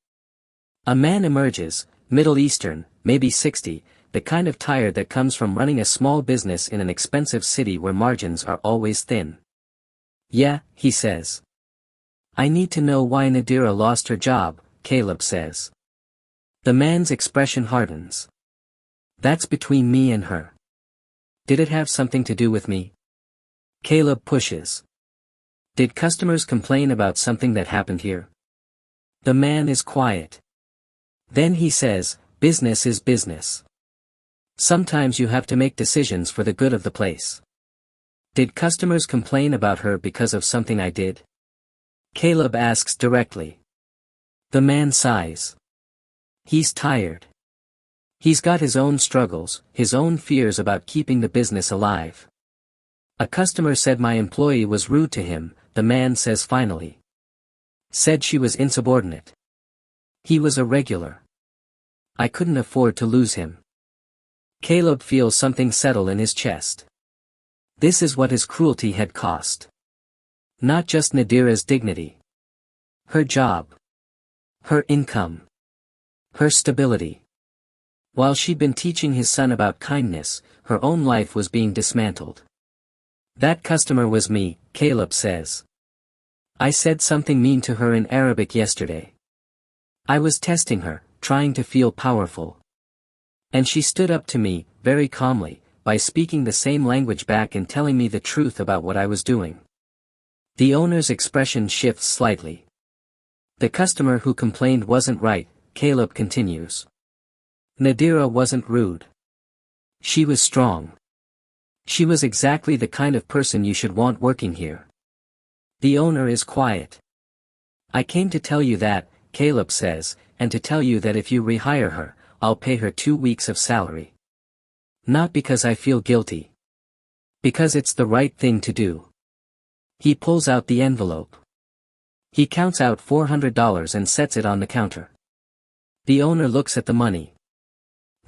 A man emerges, Middle Eastern, maybe 60, the kind of tired that comes from running a small business in an expensive city where margins are always thin. "Yeah," he says. "I need to know why Nadira lost her job," Caleb says. The man's expression hardens. "That's between me and her. Did it have something to do with me?" Caleb pushes. "Did customers complain about something that happened here?" The man is quiet. Then he says, "Business is business. Sometimes you have to make decisions for the good of the place. Did customers complain about her because of something I did?" Caleb asks directly. The man sighs. He's tired. He's got his own struggles, his own fears about keeping the business alive. "A customer said my employee was rude to him," the man says finally. "Said she was insubordinate. He was a regular. I couldn't afford to lose him." Caleb feels something settle in his chest. This is what his cruelty had cost. Not just Nadira's dignity. Her job. Her income. Her stability. While she'd been teaching his son about kindness, her own life was being dismantled. "That customer was me," Caleb says. "I said something mean to her in Arabic yesterday. I was testing her, trying to feel powerful. And she stood up to me, very calmly, by speaking the same language back and telling me the truth about what I was doing." The owner's expression shifts slightly. "The customer who complained wasn't right," Caleb continues. "Nadira wasn't rude. She was strong. She was exactly the kind of person you should want working here." The owner is quiet. "I came to tell you that," Caleb says, "and to tell you that if you rehire her, I'll pay her 2 weeks of salary. Not because I feel guilty. Because it's the right thing to do." He pulls out the envelope. He counts out $400 and sets it on the counter. The owner looks at the money.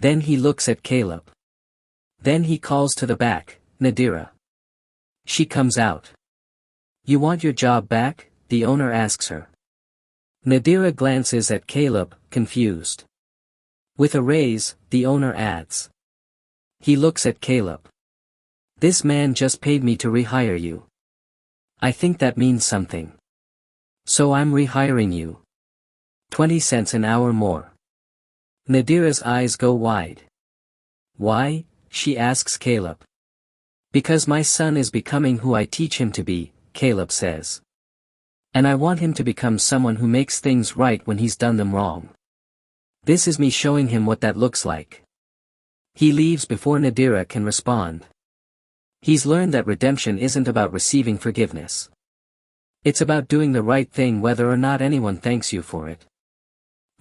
Then he looks at Caleb. Then he calls to the back, "Nadira." She comes out. "You want your job back?" the owner asks her. Nadira glances at Caleb, confused. "With a raise," the owner adds. He looks at Caleb. "This man just paid me to rehire you. I think that means something. So I'm rehiring you. 20 cents an hour more." Nadira's eyes go wide. "Why?" she asks Caleb. "Because my son is becoming who I teach him to be," Caleb says. "And I want him to become someone who makes things right when he's done them wrong. This is me showing him what that looks like." He leaves before Nadira can respond. He's learned that redemption isn't about receiving forgiveness. It's about doing the right thing whether or not anyone thanks you for it.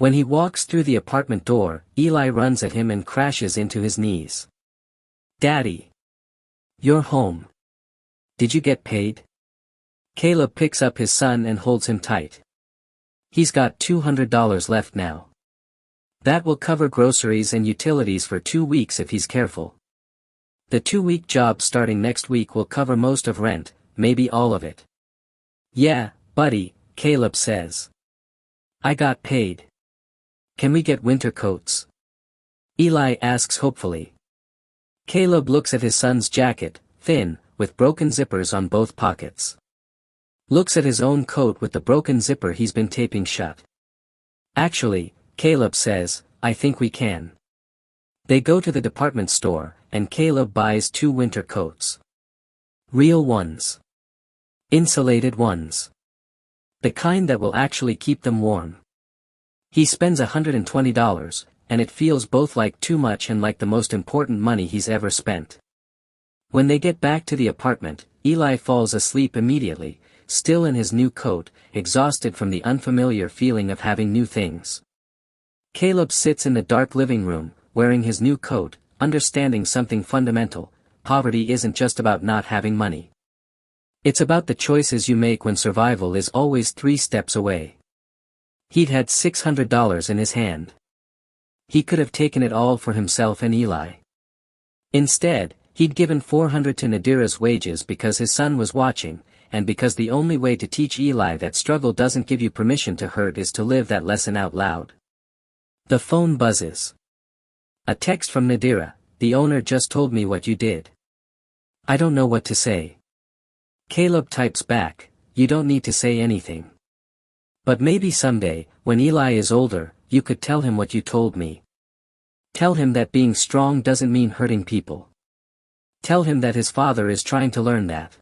When he walks through the apartment door, Eli runs at him and crashes into his knees. "Daddy! You're home. Did you get paid?" Caleb picks up his son and holds him tight. He's got $200 left now. That will cover groceries and utilities for 2 weeks if he's careful. The 2-week job starting next week will cover most of rent, maybe all of it. "Yeah, buddy," Caleb says. "I got paid. Can we get winter coats?" Eli asks hopefully. Caleb looks at his son's jacket, thin, with broken zippers on both pockets. Looks at his own coat with the broken zipper he's been taping shut. "Actually," Caleb says, "I think we can." They go to the department store, and Caleb buys 2 winter coats. Real ones. Insulated ones. The kind that will actually keep them warm. He spends $120, and it feels both like too much and like the most important money he's ever spent. When they get back to the apartment, Eli falls asleep immediately, still in his new coat, exhausted from the unfamiliar feeling of having new things. Caleb sits in the dark living room, wearing his new coat, understanding something fundamental: poverty isn't just about not having money. It's about the choices you make when survival is always 3 steps away. He'd had $600 in his hand. He could have taken it all for himself and Eli. Instead, he'd given $400 to Nadira's wages because his son was watching, and because the only way to teach Eli that struggle doesn't give you permission to hurt is to live that lesson out loud. The phone buzzes. A text from Nadira: "The owner just told me what you did. I don't know what to say." Caleb types back: "You don't need to say anything. But maybe someday, when Eli is older, you could tell him what you told me. Tell him that being strong doesn't mean hurting people. Tell him that his father is trying to learn that."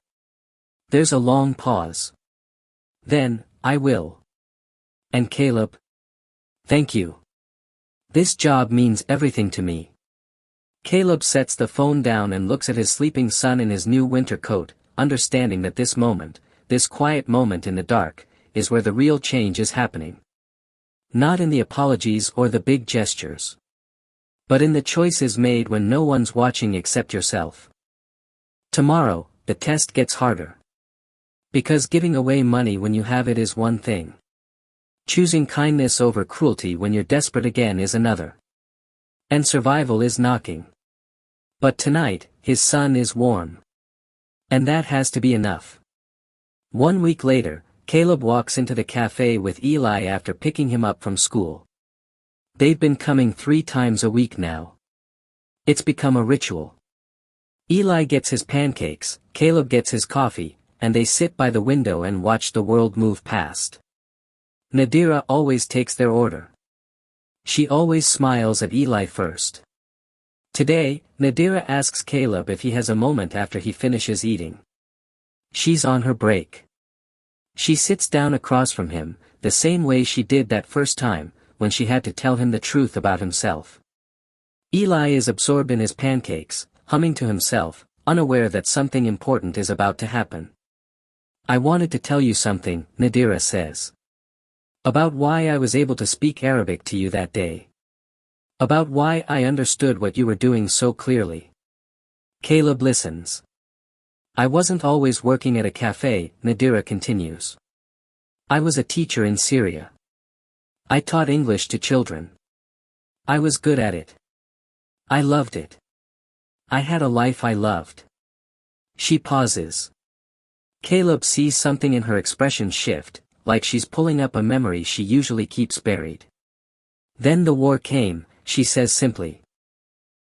There's a long pause. Then, "I will." And Caleb: "Thank you. This job means everything to me." Caleb sets the phone down and looks at his sleeping son in his new winter coat, understanding that this moment, this quiet moment in the dark, is where the real change is happening. Not in the apologies or the big gestures, but in the choices made when no one's watching except yourself. Tomorrow, the test gets harder. Because giving away money when you have it is one thing. Choosing kindness over cruelty when you're desperate again is another. And survival is knocking. But tonight, his son is warm. And that has to be enough. 1 week later, Caleb walks into the café with Eli after picking him up from school. They've been coming 3 times a week now. It's become a ritual. Eli gets his pancakes, Caleb gets his coffee, and they sit by the window and watch the world move past. Nadira always takes their order. She always smiles at Eli first. Today, Nadira asks Caleb if he has a moment after he finishes eating. She's on her break. She sits down across from him, the same way she did that first time, when she had to tell him the truth about himself. Eli is absorbed in his pancakes, humming to himself, unaware that something important is about to happen. "I wanted to tell you something," Nadira says. "About why I was able to speak Arabic to you that day. About why I understood what you were doing so clearly." Caleb listens. "I wasn't always working at a café," Nadira continues. "I was a teacher in Syria. I taught English to children. I was good at it. I loved it. I had a life I loved." She pauses. Caleb sees something in her expression shift, like she's pulling up a memory she usually keeps buried. "Then the war came," she says simply.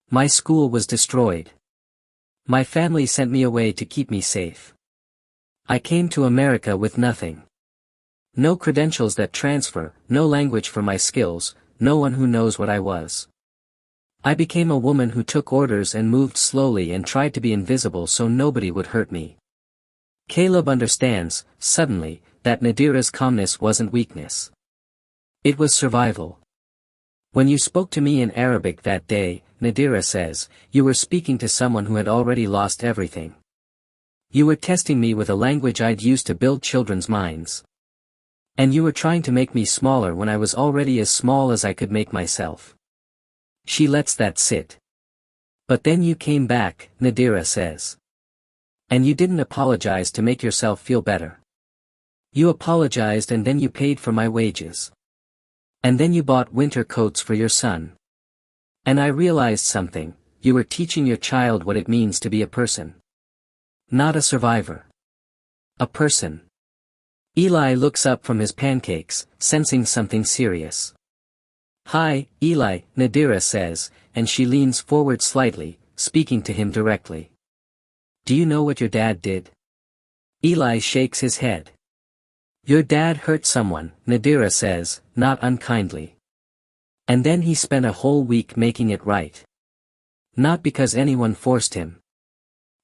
"My school was destroyed. My family sent me away to keep me safe. I came to America with nothing. No credentials that transfer, no language for my skills, no one who knows what I was. I became a woman who took orders and moved slowly and tried to be invisible so nobody would hurt me." Caleb understands, suddenly, that Nadira's calmness wasn't weakness. It was survival. "When you spoke to me in Arabic that day," Nadira says, "you were speaking to someone who had already lost everything. You were testing me with a language I'd used to build children's minds. And you were trying to make me smaller when I was already as small as I could make myself." She lets that sit. "But then you came back," Nadira says. "And you didn't apologize to make yourself feel better. You apologized and then you paid for my wages. And then you bought winter coats for your son. And I realized something: you were teaching your child what it means to be a person. Not a survivor. A person." Eli looks up from his pancakes, sensing something serious. "Hi, Eli," Nadira says, and she leans forward slightly, speaking to him directly. "Do you know what your dad did?" Eli shakes his head. "Your dad hurt someone," Nadira says, not unkindly. "And then he spent a whole week making it right. Not because anyone forced him.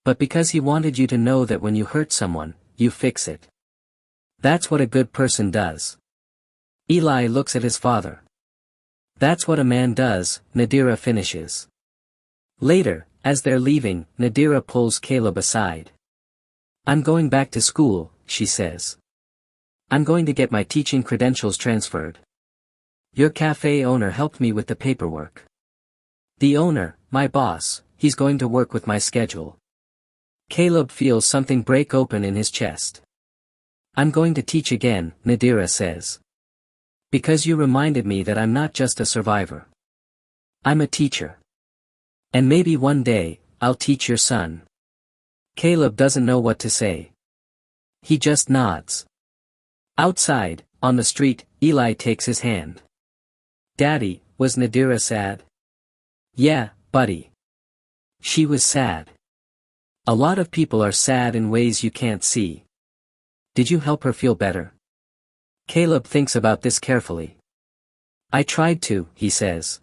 But because he wanted you to know that when you hurt someone, you fix it. That's what a good person does." Eli looks at his father. "That's what a man does," Nadira finishes. Later, As they're leaving, Nadira pulls Caleb aside. "I'm going back to school," she says. "I'm going to get my teaching credentials transferred. Your cafe owner helped me with the paperwork. The owner, my boss, he's going to work with my schedule." Caleb feels something break open in his chest. "I'm going to teach again," Nadira says. "Because you reminded me that I'm not just a survivor. I'm a teacher. And maybe one day, I'll teach your son." Caleb doesn't know what to say. He just nods. Outside, on the street, Eli takes his hand. "Daddy, was Nadira sad?" "Yeah, buddy. She was sad. A lot of people are sad in ways you can't see. Did you help her feel better?" Caleb thinks about this carefully. "I tried to," he says.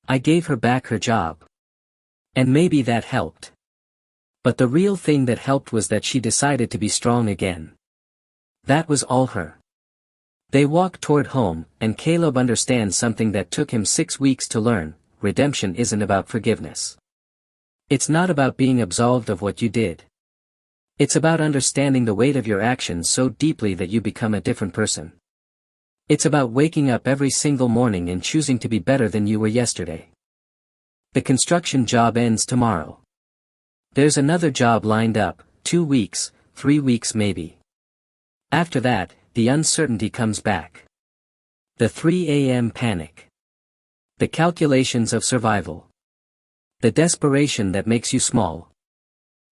"I gave her back her job. And maybe that helped. But the real thing that helped was that she decided to be strong again. That was all her." They walk toward home, and Caleb understands something that took him 6 weeks to learn: redemption isn't about forgiveness. It's not about being absolved of what you did. It's about understanding the weight of your actions so deeply that you become a different person. It's about waking up every single morning and choosing to be better than you were yesterday. The construction job ends tomorrow. There's another job lined up, 2 weeks, 3 weeks maybe. After that, the uncertainty comes back. The 3 a.m. panic. The calculations of survival. The desperation that makes you small.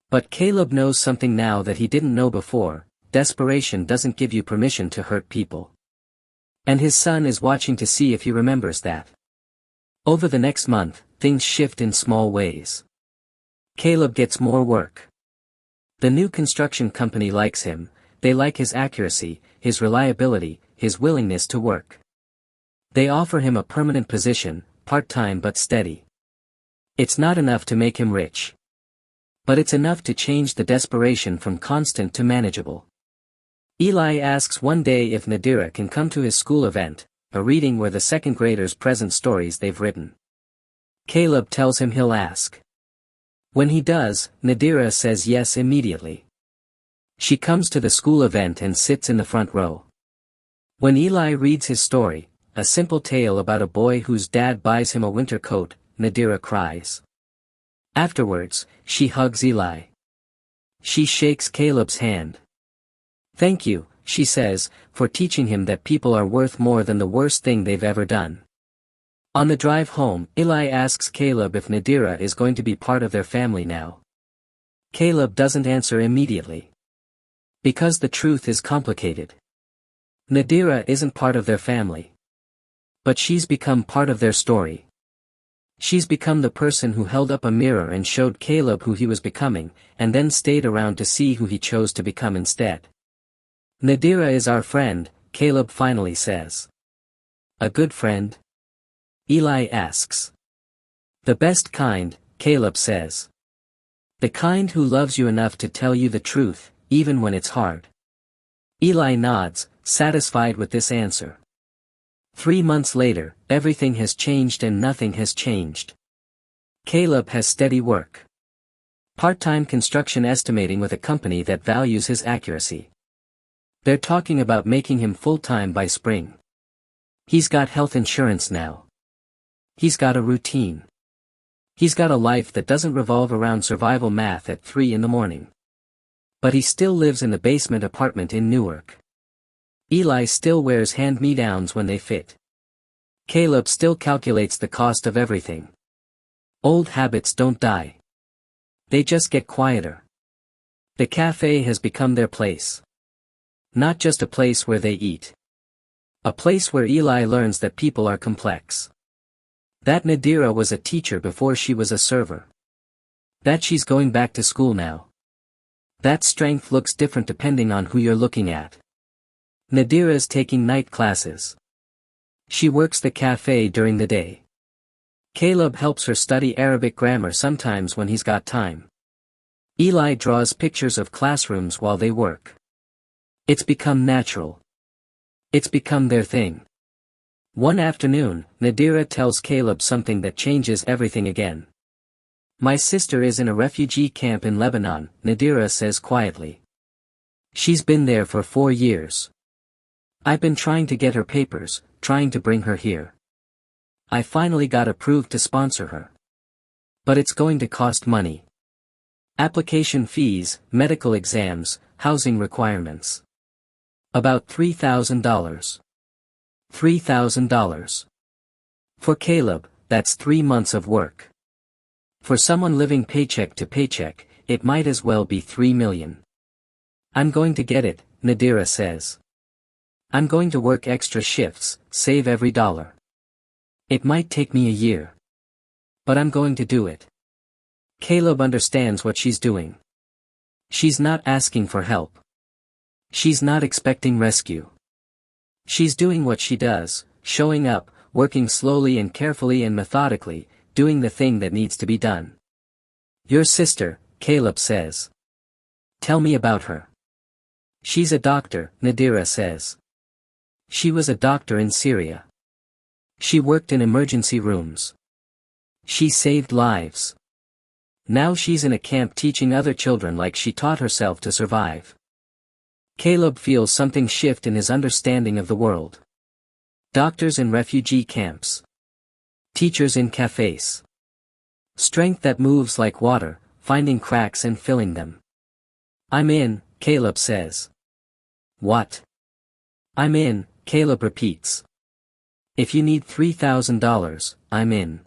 But Caleb knows something now that he didn't know before: desperation doesn't give you permission to hurt people. And his son is watching to see if he remembers that. Over the next month, things shift in small ways. Caleb gets more work. The new construction company likes him. They like his accuracy, his reliability, his willingness to work. They offer him a permanent position, part-time but steady. It's not enough to make him rich. But it's enough to change the desperation from constant to manageable. Eli asks one day if Nadira can come to his school event, a reading where the second graders present stories they've written. Caleb tells him he'll ask. When he does, Nadira says yes immediately. She comes to the school event and sits in the front row. When Eli reads his story, a simple tale about a boy whose dad buys him a winter coat, Nadira cries. Afterwards, she hugs Eli. She shakes Caleb's hand. "Thank you," she says, "for teaching him that people are worth more than the worst thing they've ever done." On the drive home, Eli asks Caleb if Nadira is going to be part of their family now. Caleb doesn't answer immediately. Because the truth is complicated. Nadira isn't part of their family. But she's become part of their story. She's become the person who held up a mirror and showed Caleb who he was becoming, and then stayed around to see who he chose to become instead. "Nadira is our friend," Caleb finally says. "A good friend?" Eli asks. "The best kind," Caleb says. "The kind who loves you enough to tell you the truth, even when it's hard." Eli nods, satisfied with this answer. 3 months later, everything has changed and nothing has changed. Caleb has steady work. Part-time construction estimating with a company that values his accuracy. They're talking about making him full-time by spring. He's got health insurance now. He's got a routine. He's got a life that doesn't revolve around survival math at 3 in the morning. But he still lives in the basement apartment in Newark. Eli still wears hand-me-downs when they fit. Caleb still calculates the cost of everything. Old habits don't die. They just get quieter. The cafe has become their place. Not just a place where they eat. A place where Eli learns that people are complex. That Nadira was a teacher before she was a server. That she's going back to school now. That strength looks different depending on who you're looking at. Nadira's taking night classes. She works the cafe during the day. Caleb helps her study Arabic grammar sometimes when he's got time. Eli draws pictures of classrooms while they work. It's become natural. It's become their thing. One afternoon, Nadira tells Caleb something that changes everything again. My sister is in a refugee camp in Lebanon, Nadira says quietly. She's been there for 4 years. I've been trying to get her papers, trying to bring her here. I finally got approved to sponsor her. But it's going to cost money. Application fees, medical exams, housing requirements. About $3,000. $3,000. For Caleb, that's 3 months of work. For someone living paycheck to paycheck, it might as well be $3 million. I'm going to get it, Nadira says. I'm going to work extra shifts, save every dollar. It might take me a year. But I'm going to do it. Caleb understands what she's doing. She's not asking for help. She's not expecting rescue. She's doing what she does, showing up, working slowly and carefully and methodically, doing the thing that needs to be done. Your sister, Caleb says. Tell me about her. She's a doctor, Nadira says. She was a doctor in Syria. She worked in emergency rooms. She saved lives. Now she's in a camp teaching other children like she taught herself to survive. Caleb feels something shift in his understanding of the world. Doctors in refugee camps. Teachers in cafés. Strength that moves like water, finding cracks and filling them. I'm in, Caleb says. What? I'm in, Caleb repeats. If you need $3,000, I'm in.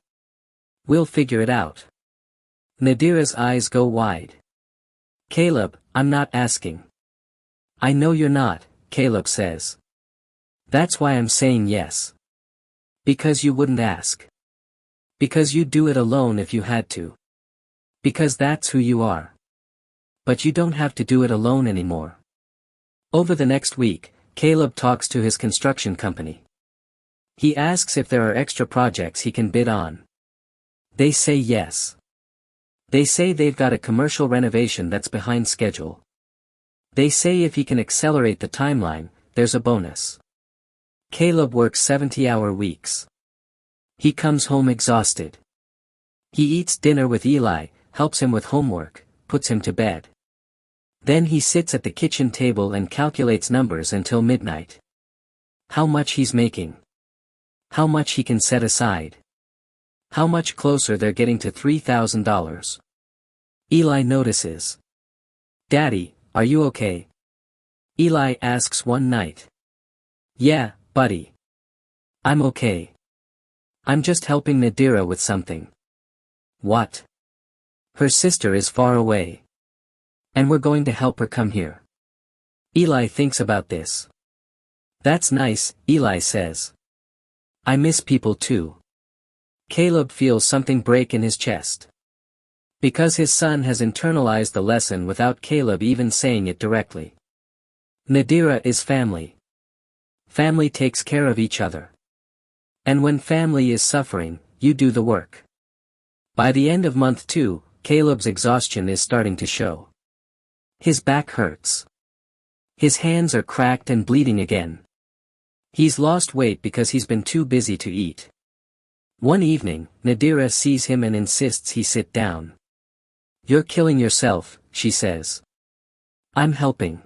We'll figure it out. Nadira's eyes go wide. Caleb, I'm not asking. I know you're not, Caleb says. That's why I'm saying yes. Because you wouldn't ask. Because you'd do it alone if you had to. Because that's who you are. But you don't have to do it alone anymore. Over the next week, Caleb talks to his construction company. He asks if there are extra projects he can bid on. They say yes. They say they've got a commercial renovation that's behind schedule. They say if he can accelerate the timeline, there's a bonus. Caleb works 70-hour weeks. He comes home exhausted. He eats dinner with Eli, helps him with homework, puts him to bed. Then he sits at the kitchen table and calculates numbers until midnight. How much he's making. How much he can set aside. How much closer they're getting to $3,000. Eli notices. Daddy, are you okay? Eli asks one night. Yeah, buddy. I'm okay. I'm just helping Nadira with something. What? Her sister is far away. And we're going to help her come here. Eli thinks about this. That's nice, Eli says. I miss people too. Caleb feels something break in his chest. Because his son has internalized the lesson without Caleb even saying it directly. Nadira is family. Family takes care of each other. And when family is suffering, you do the work. By the end of month 2, Caleb's exhaustion is starting to show. His back hurts. His hands are cracked and bleeding again. He's lost weight because he's been too busy to eat. One evening, Nadira sees him and insists he sit down. You're killing yourself, she says. I'm helping.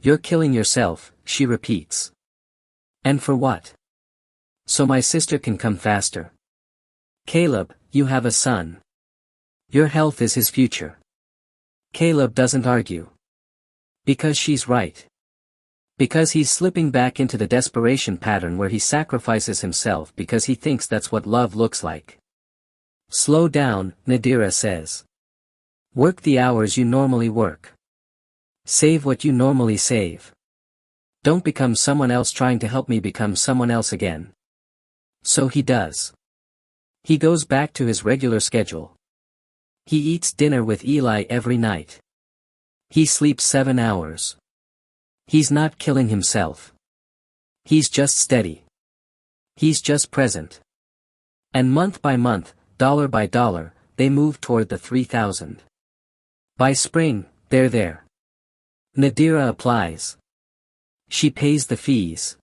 You're killing yourself, she repeats. And for what? So my sister can come faster. Caleb, you have a son. Your health is his future. Caleb doesn't argue. Because she's right. Because he's slipping back into the desperation pattern where he sacrifices himself because he thinks that's what love looks like. Slow down, Nadira says. Work the hours you normally work. Save what you normally save. Don't become someone else trying to help me become someone else again. So he does. He goes back to his regular schedule. He eats dinner with Eli every night. He sleeps 7 hours. He's not killing himself. He's just steady. He's just present. And month by month, dollar by dollar, they move toward the 3,000. By spring, they're there. Nadira applies. She pays the fees.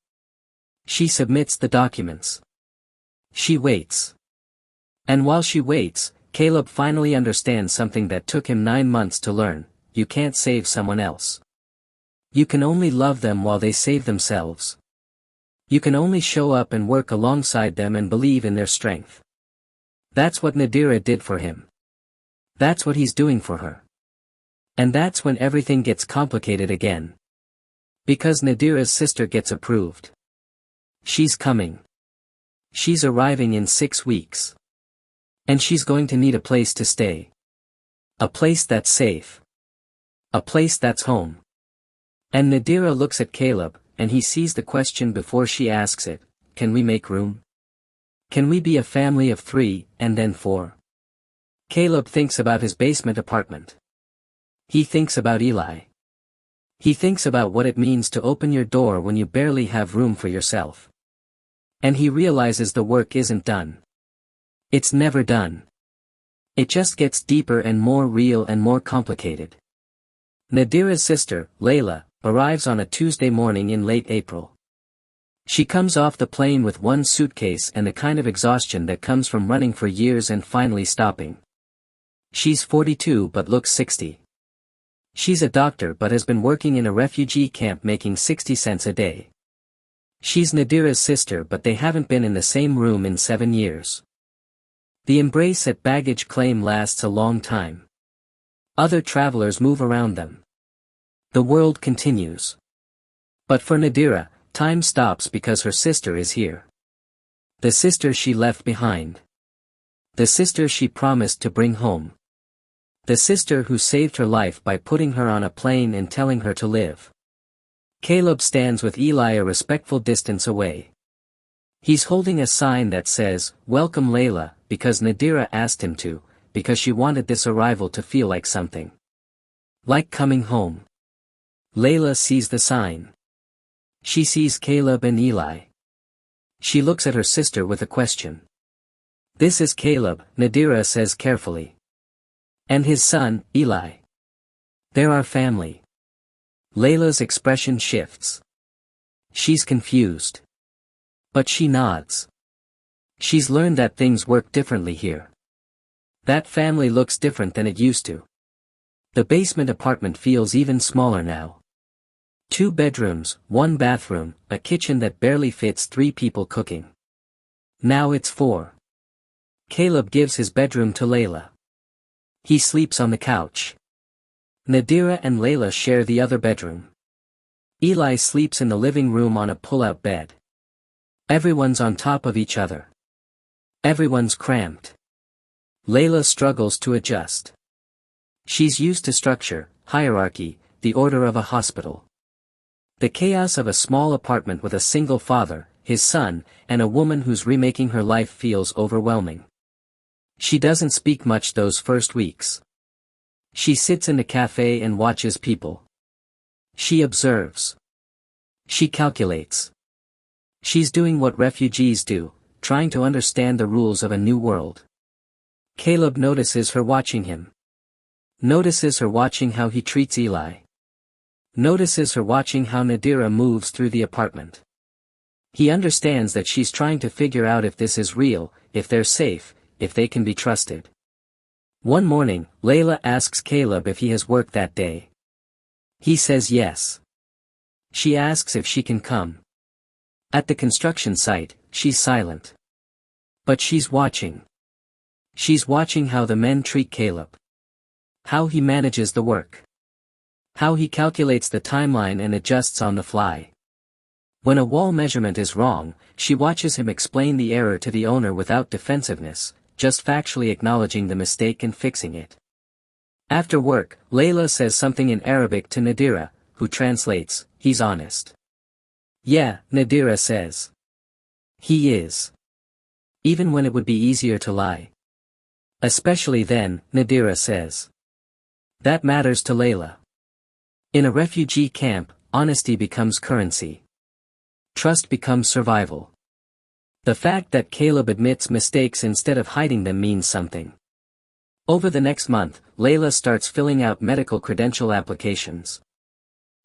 She submits the documents. She waits. And while she waits, Caleb finally understands something that took him 9 months to learn: you can't save someone else. You can only love them while they save themselves. You can only show up and work alongside them and believe in their strength. That's what Nadira did for him. That's what he's doing for her. And that's when everything gets complicated again. Because Nadira's sister gets approved. She's coming. She's arriving in 6 weeks. And she's going to need a place to stay. A place that's safe. A place that's home. And Nadira looks at Caleb, and he sees the question before she asks it: can we make room? Can we be a family of 3, and then 4? Caleb thinks about his basement apartment. He thinks about Eli. He thinks about what it means to open your door when you barely have room for yourself. And he realizes the work isn't done. It's never done. It just gets deeper and more real and more complicated. Nadira's sister, Layla, arrives on a Tuesday morning in late April. She comes off the plane with one suitcase and the kind of exhaustion that comes from running for years and finally stopping. She's 42 but looks 60. She's a doctor but has been working in a refugee camp making 60 cents a day. She's Nadira's sister but they haven't been in the same room in 7 years. The embrace at baggage claim lasts a long time. Other travelers move around them. The world continues. But for Nadira, time stops because her sister is here. The sister she left behind. The sister she promised to bring home. The sister who saved her life by putting her on a plane and telling her to live. Caleb stands with Eli a respectful distance away. He's holding a sign that says, "Welcome Layla," because Nadira asked him to, because she wanted this arrival to feel like something. Like coming home. Layla sees the sign. She sees Caleb and Eli. She looks at her sister with a question. "This is Caleb," Nadira says carefully. "And his son, Eli. They're our family." Layla's expression shifts. She's confused. But she nods. She's learned that things work differently here. That family looks different than it used to. The basement apartment feels even smaller now. 2 bedrooms, 1 bathroom, a kitchen that barely fits 3 people cooking. Now it's 4. Caleb gives his bedroom to Layla. He sleeps on the couch. Nadira and Layla share the other bedroom. Eli sleeps in the living room on a pull-out bed. Everyone's on top of each other. Everyone's cramped. Layla struggles to adjust. She's used to structure, hierarchy, the order of a hospital. The chaos of a small apartment with a single father, his son, and a woman who's remaking her life feels overwhelming. She doesn't speak much those first weeks. She sits in the café and watches people. She observes. She calculates. She's doing what refugees do, trying to understand the rules of a new world. Caleb notices her watching him. Notices her watching how he treats Eli. Notices her watching how Nadira moves through the apartment. He understands that she's trying to figure out if this is real, if they're safe, if they can be trusted. One morning, Layla asks Caleb if he has work that day. He says yes. She asks if she can come. At the construction site, she's silent. But she's watching. She's watching how the men treat Caleb. How he manages the work. How he calculates the timeline and adjusts on the fly. When a wall measurement is wrong, she watches him explain the error to the owner without defensiveness, just factually acknowledging the mistake and fixing it. After work, Layla says something in Arabic to Nadira, who translates, "He's honest." "Yeah," Nadira says. "He is. Even when it would be easier to lie. Especially then," Nadira says. That matters to Layla. In a refugee camp, honesty becomes currency. Trust becomes survival. The fact that Caleb admits mistakes instead of hiding them means something. Over the next month, Layla starts filling out medical credential applications.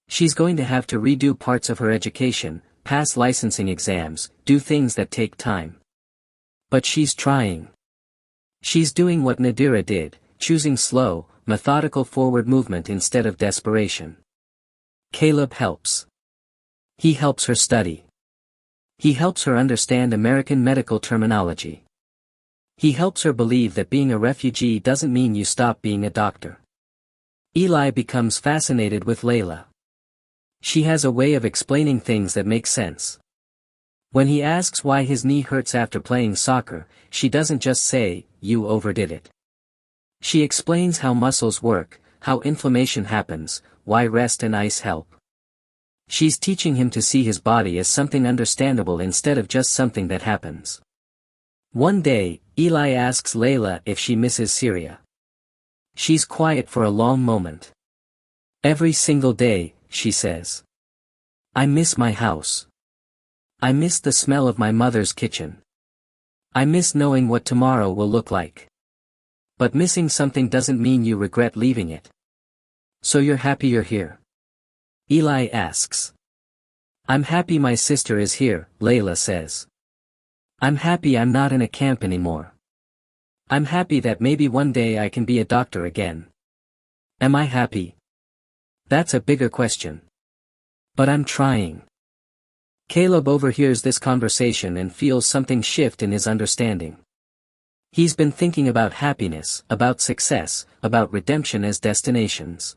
She's going to have to redo parts of her education, pass licensing exams, do things that take time. But she's trying. She's doing what Nadira did, choosing slow, methodical forward movement instead of desperation. Caleb helps. He helps her study. He helps her understand American medical terminology. He helps her believe that being a refugee doesn't mean you stop being a doctor. Eli becomes fascinated with Layla. She has a way of explaining things that make sense. When he asks why his knee hurts after playing soccer, she doesn't just say, "You overdid it." She explains how muscles work, how inflammation happens, why rest and ice help. She's teaching him to see his body as something understandable instead of just something that happens. One day, Eli asks Layla if she misses Syria. She's quiet for a long moment. "Every single day," she says. "I miss my house. I miss the smell of my mother's kitchen. I miss knowing what tomorrow will look like." But missing something doesn't mean you regret leaving it. "So you're happy you're here?" Eli asks. "I'm happy my sister is here," Layla says. "I'm happy I'm not in a camp anymore. I'm happy that maybe one day I can be a doctor again. Am I happy? That's a bigger question. But I'm trying." Caleb overhears this conversation and feels something shift in his understanding. He's been thinking about happiness, about success, about redemption as destinations.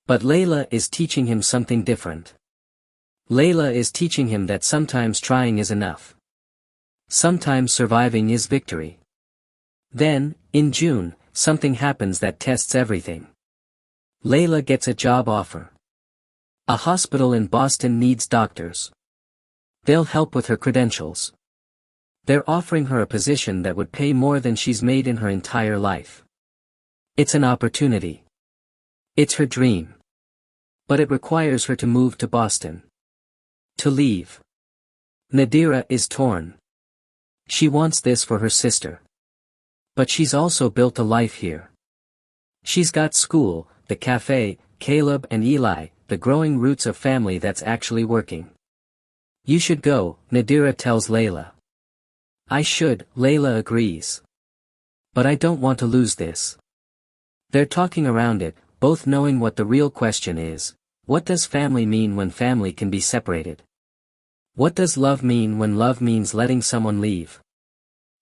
But Layla is teaching him something different. Layla is teaching him that sometimes trying is enough. Sometimes surviving is victory. Then, in June, something happens that tests everything. Layla gets a job offer. A hospital in Boston needs doctors. They'll help with her credentials. They're offering her a position that would pay more than she's made in her entire life. It's an opportunity. It's her dream. But it requires her to move to Boston. To leave. Nadira is torn. She wants this for her sister. But she's also built a life here. She's got school, the café, Caleb and Eli, the growing roots of family that's actually working. "You should go," Nadira tells Layla. "I should," Layla agrees. "But I don't want to lose this." They're talking around it, both knowing what the real question is: what does family mean when family can be separated? What does love mean when love means letting someone leave?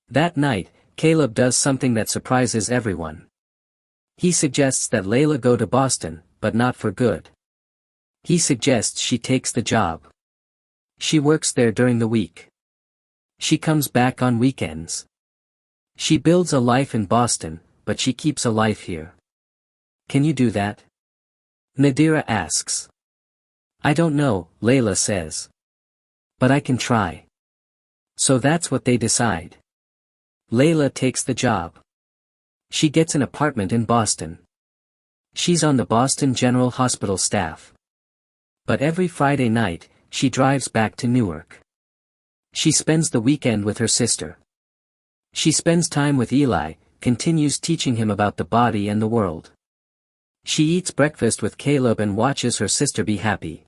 That night, Caleb does something that surprises everyone. He suggests that Layla go to Boston, but not for good. He suggests she takes the job. She works there during the week. She comes back on weekends. She builds a life in Boston, but she keeps a life here. "Can you do that?" Nadira asks. "I don't know," Layla says. "But I can try." So that's what they decide. Layla takes the job. She gets an apartment in Boston. She's on the Boston General Hospital staff. But every Friday night, she drives back to Newark. She spends the weekend with her sister. She spends time with Eli, continues teaching him about the body and the world. She eats breakfast with Caleb and watches her sister be happy.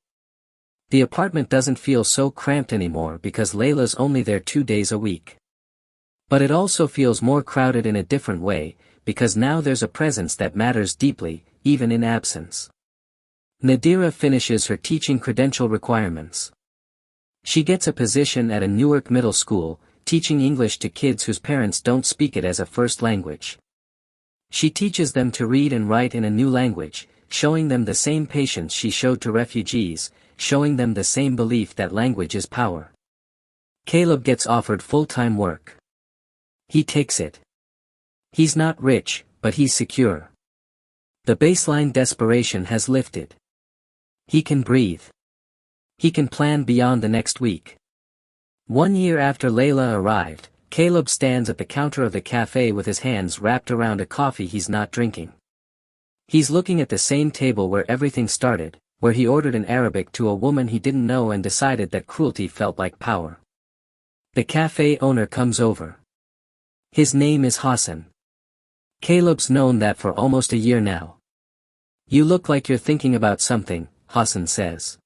The apartment doesn't feel so cramped anymore because Layla's only there 2 days a week. But it also feels more crowded in a different way, because now there's a presence that matters deeply, even in absence. Nadira finishes her teaching credential requirements. She gets a position at a Newark middle school, teaching English to kids whose parents don't speak it as a first language. She teaches them to read and write in a new language, showing them the same patience she showed to refugees, showing them the same belief that language is power. Caleb gets offered full-time work. He takes it. He's not rich, but he's secure. The baseline desperation has lifted. He can breathe. He can plan beyond the next week. 1 year after Layla arrived, Caleb stands at the counter of the cafe with his hands wrapped around a coffee he's not drinking. He's looking at the same table where everything started, where he ordered in Arabic to a woman he didn't know and decided that cruelty felt like power. The cafe owner comes over. His name is Hassan. Caleb's known that for almost a year now. "You look like you're thinking about something," Hassan says.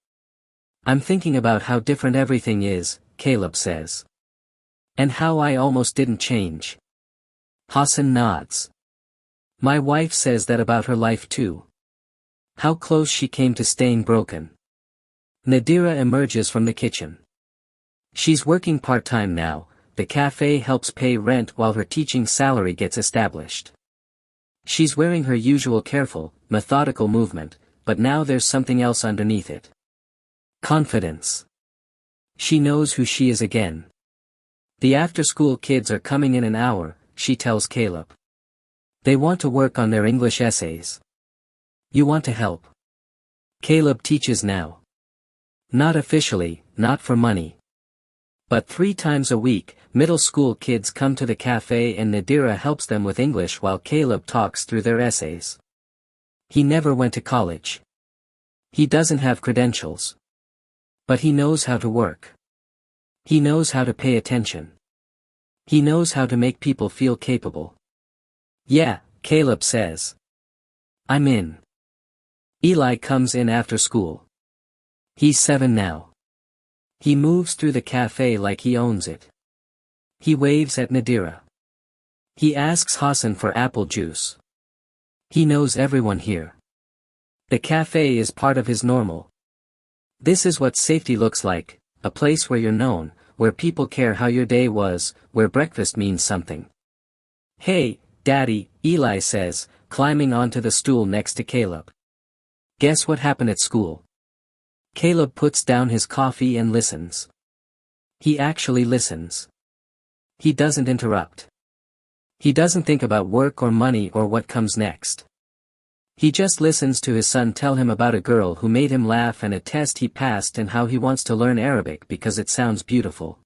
"I'm thinking about how different everything is," Caleb says. "And how I almost didn't change." Hassan nods. My wife says that about her life too. How close she came to staying broken. Nadira emerges from the kitchen. She's working part-time now. The cafe helps pay rent while her teaching salary gets established. She's wearing her usual careful, methodical movement, but now there's something else underneath it. Confidence. She knows who she is again. The after-school kids are coming in an hour, she tells Caleb. They want to work on their English essays. You want to help? Caleb teaches now. Not officially, not for money. But 3 times a week, middle school kids come to the cafe and Nadira helps them with English while Caleb talks through their essays. He never went to college. He doesn't have credentials. But he knows how to work. He knows how to pay attention. He knows how to make people feel capable. Yeah, Caleb says. I'm in. Eli comes in after school. He's 7 now. He moves through the cafe like he owns it. He waves at Nadira. He asks Hassan for apple juice. He knows everyone here. The cafe is part of his normal. This is what safety looks like, a place where you're known, where people care how your day was, where breakfast means something. Hey, Daddy, Eli says, climbing onto the stool next to Caleb. Guess what happened at school? Caleb puts down his coffee and listens. He actually listens. He doesn't interrupt. He doesn't think about work or money or what comes next. He just listens to his son tell him about a girl who made him laugh and a test he passed and how he wants to learn Arabic because it sounds beautiful.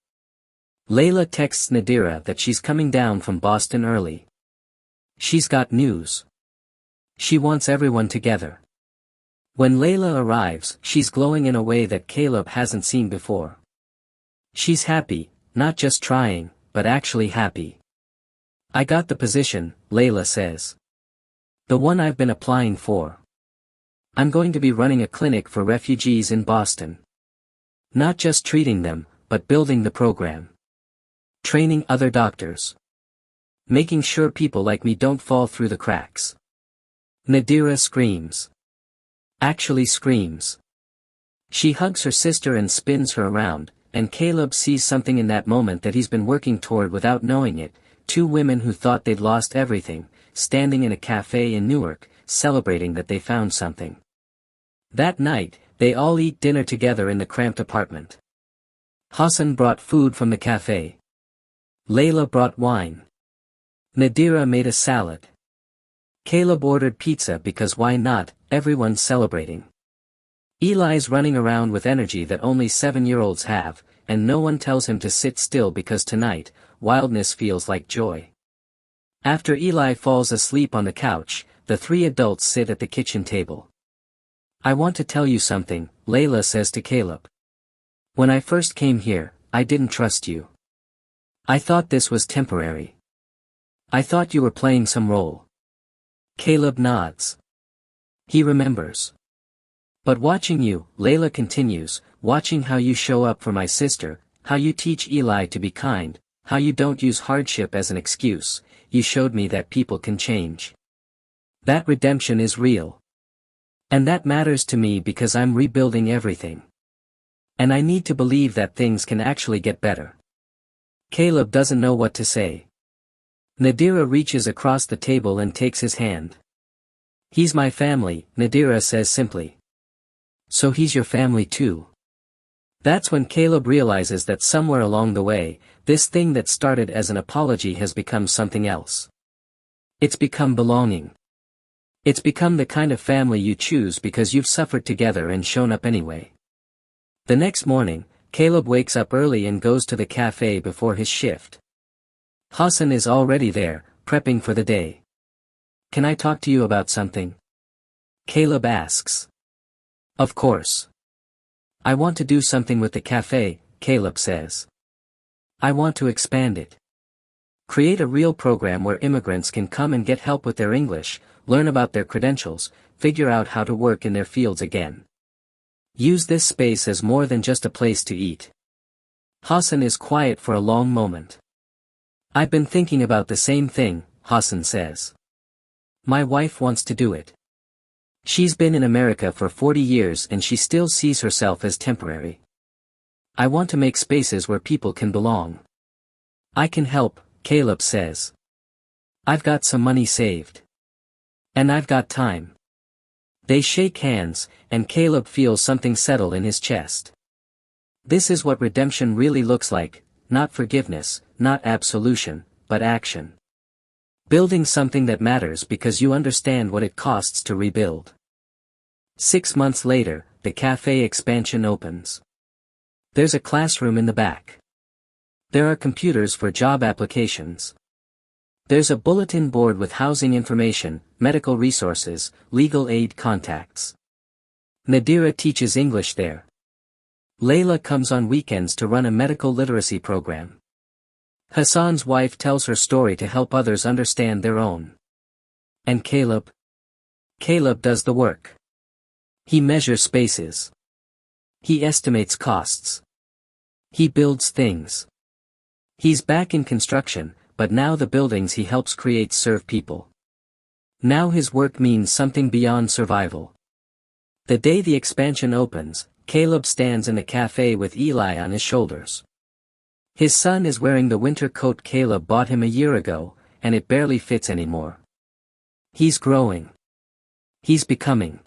Layla texts Nadira that she's coming down from Boston early. She's got news. She wants everyone together. When Layla arrives, she's glowing in a way that Caleb hasn't seen before. She's happy, not just trying, but actually happy. I got the position, Layla says. The one I've been applying for. I'm going to be running a clinic for refugees in Boston. Not just treating them, but building the program. Training other doctors. Making sure people like me don't fall through the cracks. Nadira screams. Actually screams. She hugs her sister and spins her around, and Caleb sees something in that moment that he's been working toward without knowing it, 2 women who thought they'd lost everything, standing in a cafe in Newark, celebrating that they found something. That night, they all eat dinner together in the cramped apartment. Hassan brought food from the cafe. Layla brought wine. Nadira made a salad. Caleb ordered pizza because why not, everyone's celebrating. Eli's running around with energy that only 7-year-olds have, and no one tells him to sit still because tonight, wildness feels like joy. After Eli falls asleep on the couch, the 3 adults sit at the kitchen table. I want to tell you something, Layla says to Caleb. When I first came here, I didn't trust you. I thought this was temporary. I thought you were playing some role. Caleb nods. He remembers. But watching you, Layla continues, watching how you show up for my sister, how you teach Eli to be kind, how you don't use hardship as an excuse, you showed me that people can change. That redemption is real. And that matters to me because I'm rebuilding everything. And I need to believe that things can actually get better. Caleb doesn't know what to say. Nadira reaches across the table and takes his hand. He's my family, Nadira says simply. So he's your family too. That's when Caleb realizes that somewhere along the way, this thing that started as an apology has become something else. It's become belonging. It's become the kind of family you choose because you've suffered together and shown up anyway. The next morning, Caleb wakes up early and goes to the cafe before his shift. Hassan is already there, prepping for the day. Can I talk to you about something? Caleb asks. Of course. I want to do something with the cafe, Caleb says. I want to expand it. Create a real program where immigrants can come and get help with their English, learn about their credentials, figure out how to work in their fields again. Use this space as more than just a place to eat. Hassan is quiet for a long moment. I've been thinking about the same thing, Hassan says. My wife wants to do it. She's been in America for 40 years and she still sees herself as temporary. I want to make spaces where people can belong. I can help, Caleb says. I've got some money saved. And I've got time. They shake hands, and Caleb feels something settle in his chest. This is what redemption really looks like, not forgiveness, not absolution, but action. Building something that matters because you understand what it costs to rebuild. 6 months later, the cafe expansion opens. There's a classroom in the back. There are computers for job applications. There's a bulletin board with housing information, medical resources, legal aid contacts. Nadira teaches English there. Layla comes on weekends to run a medical literacy program. Hassan's wife tells her story to help others understand their own. And Caleb? Caleb does the work. He measures spaces. He estimates costs. He builds things. He's back in construction, but now the buildings he helps create serve people. Now his work means something beyond survival. The day the expansion opens, Caleb stands in the cafe with Eli on his shoulders. His son is wearing the winter coat Caleb bought him a year ago, and it barely fits anymore. He's growing. He's becoming.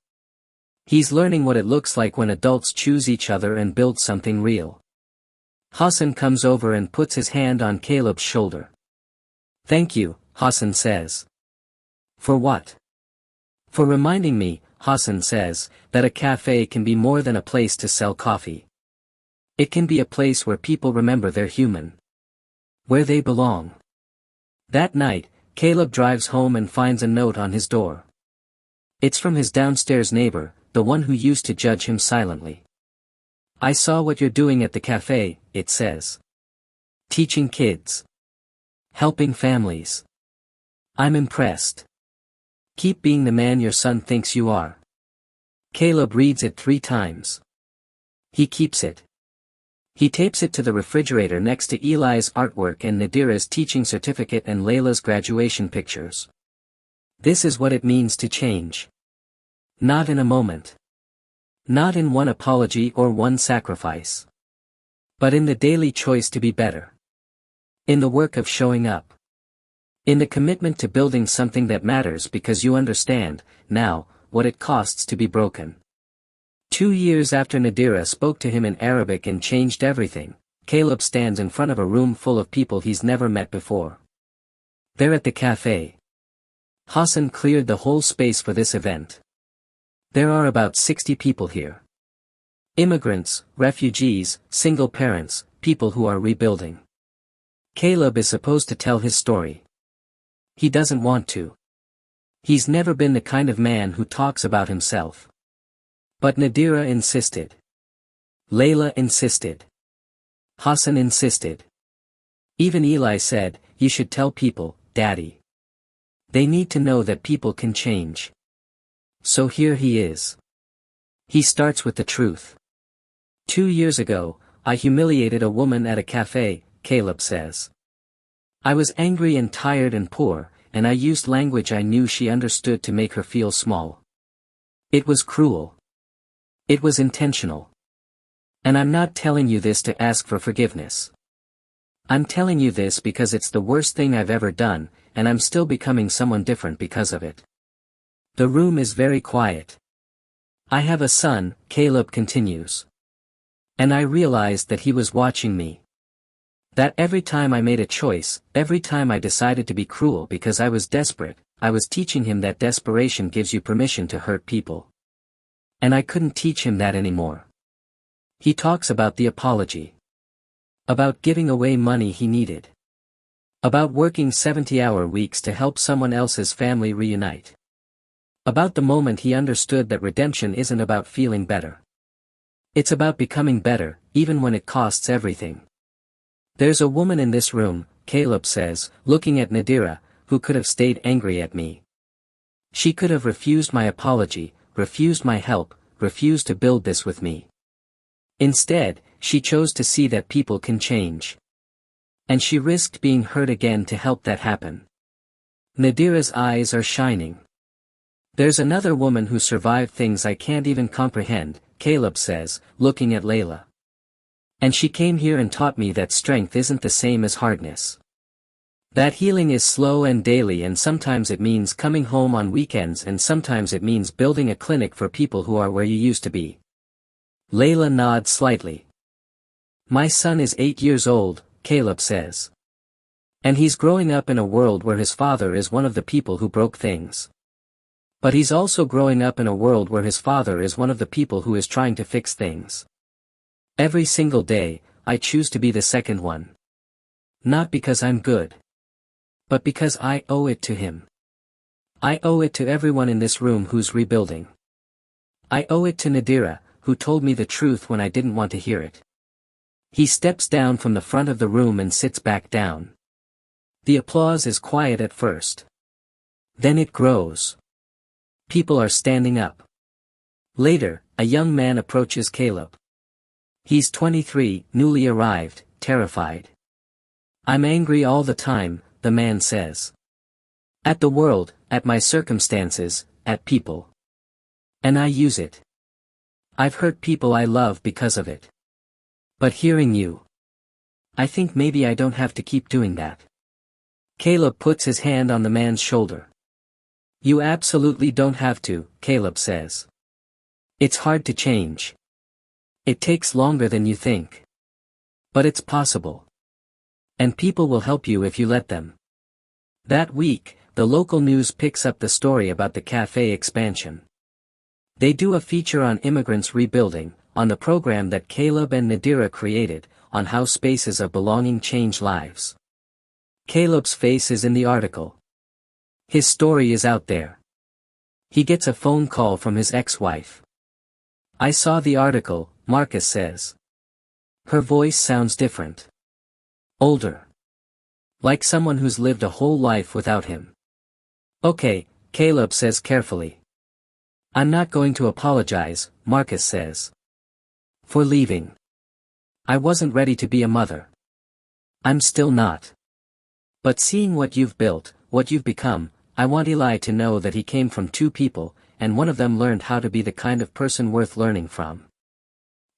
He's learning what it looks like when adults choose each other and build something real. Hassan comes over and puts his hand on Caleb's shoulder. Thank you, Hassan says. For what? For reminding me, Hassan says, that a cafe can be more than a place to sell coffee. It can be a place where people remember they're human. Where they belong. That night, Caleb drives home and finds a note on his door. It's from his downstairs neighbor, the one who used to judge him silently. I saw what you're doing at the cafe, it says. Teaching kids. Helping families. I'm impressed. Keep being the man your son thinks you are. Caleb reads it 3 times. He keeps it. He tapes it to the refrigerator next to Eli's artwork and Nadira's teaching certificate and Layla's graduation pictures. This is what it means to change. Not in a moment. Not in one apology or one sacrifice. But in the daily choice to be better. In the work of showing up. In the commitment to building something that matters because you understand, now, what it costs to be broken. 2 years after Nadira spoke to him in Arabic and changed everything, Caleb stands in front of a room full of people he's never met before. They're at the cafe. Hassan cleared the whole space for this event. There are about 60 people here. Immigrants, refugees, single parents, people who are rebuilding. Caleb is supposed to tell his story. He doesn't want to. He's never been the kind of man who talks about himself. But Nadira insisted. Layla insisted. Hassan insisted. Even Eli said, you should tell people, Daddy. They need to know that people can change. So here he is. He starts with the truth. 2 years ago, I humiliated a woman at a cafe, Caleb says. I was angry and tired and poor, and I used language I knew she understood to make her feel small. It was cruel. It was intentional. And I'm not telling you this to ask for forgiveness. I'm telling you this because it's the worst thing I've ever done, and I'm still becoming someone different because of it. The room is very quiet. I have a son, Caleb continues. And I realized that he was watching me. That every time I made a choice, every time I decided to be cruel because I was desperate, I was teaching him that desperation gives you permission to hurt people. And I couldn't teach him that anymore. He talks about the apology. About giving away money he needed. About working 70-hour weeks to help someone else's family reunite. About the moment he understood that redemption isn't about feeling better. It's about becoming better, even when it costs everything. There's a woman in this room, Caleb says, looking at Nadira, who could have stayed angry at me. She could have refused my apology, refused my help, refused to build this with me. Instead, she chose to see that people can change. And she risked being hurt again to help that happen. Nadira's eyes are shining. There's another woman who survived things I can't even comprehend, Caleb says, looking at Layla. And she came here and taught me that strength isn't the same as hardness. That healing is slow and daily, and sometimes it means coming home on weekends, and sometimes it means building a clinic for people who are where you used to be. Layla nods slightly. My son is 8 years old, Caleb says. And he's growing up in a world where his father is one of the people who broke things. But he's also growing up in a world where his father is one of the people who is trying to fix things. Every single day, I choose to be the second one. Not because I'm good. But because I owe it to him. I owe it to everyone in this room who's rebuilding. I owe it to Nadira, who told me the truth when I didn't want to hear it. He steps down from the front of the room and sits back down. The applause is quiet at first. Then it grows. People are standing up. Later, a young man approaches Caleb. He's 23, newly arrived, terrified. I'm angry all the time, the man says. At the world, at my circumstances, at people. And I use it. I've hurt people I love because of it. But hearing you, I think maybe I don't have to keep doing that. Caleb puts his hand on the man's shoulder. You absolutely don't have to, Caleb says. It's hard to change. It takes longer than you think. But it's possible. And people will help you if you let them. That week, the local news picks up the story about the café expansion. They do a feature on immigrants rebuilding, on the program that Caleb and Nadira created, on how spaces of belonging change lives. Caleb's face is in the article. His story is out there. He gets a phone call from his ex-wife. I saw the article, Marcus says. Her voice sounds different. Older. Like someone who's lived a whole life without him. Okay, Caleb says carefully. I'm not going to apologize, Marcus says. For leaving. I wasn't ready to be a mother. I'm still not. But seeing what you've built, what you've become, I want Eli to know that he came from two people, and one of them learned how to be the kind of person worth learning from.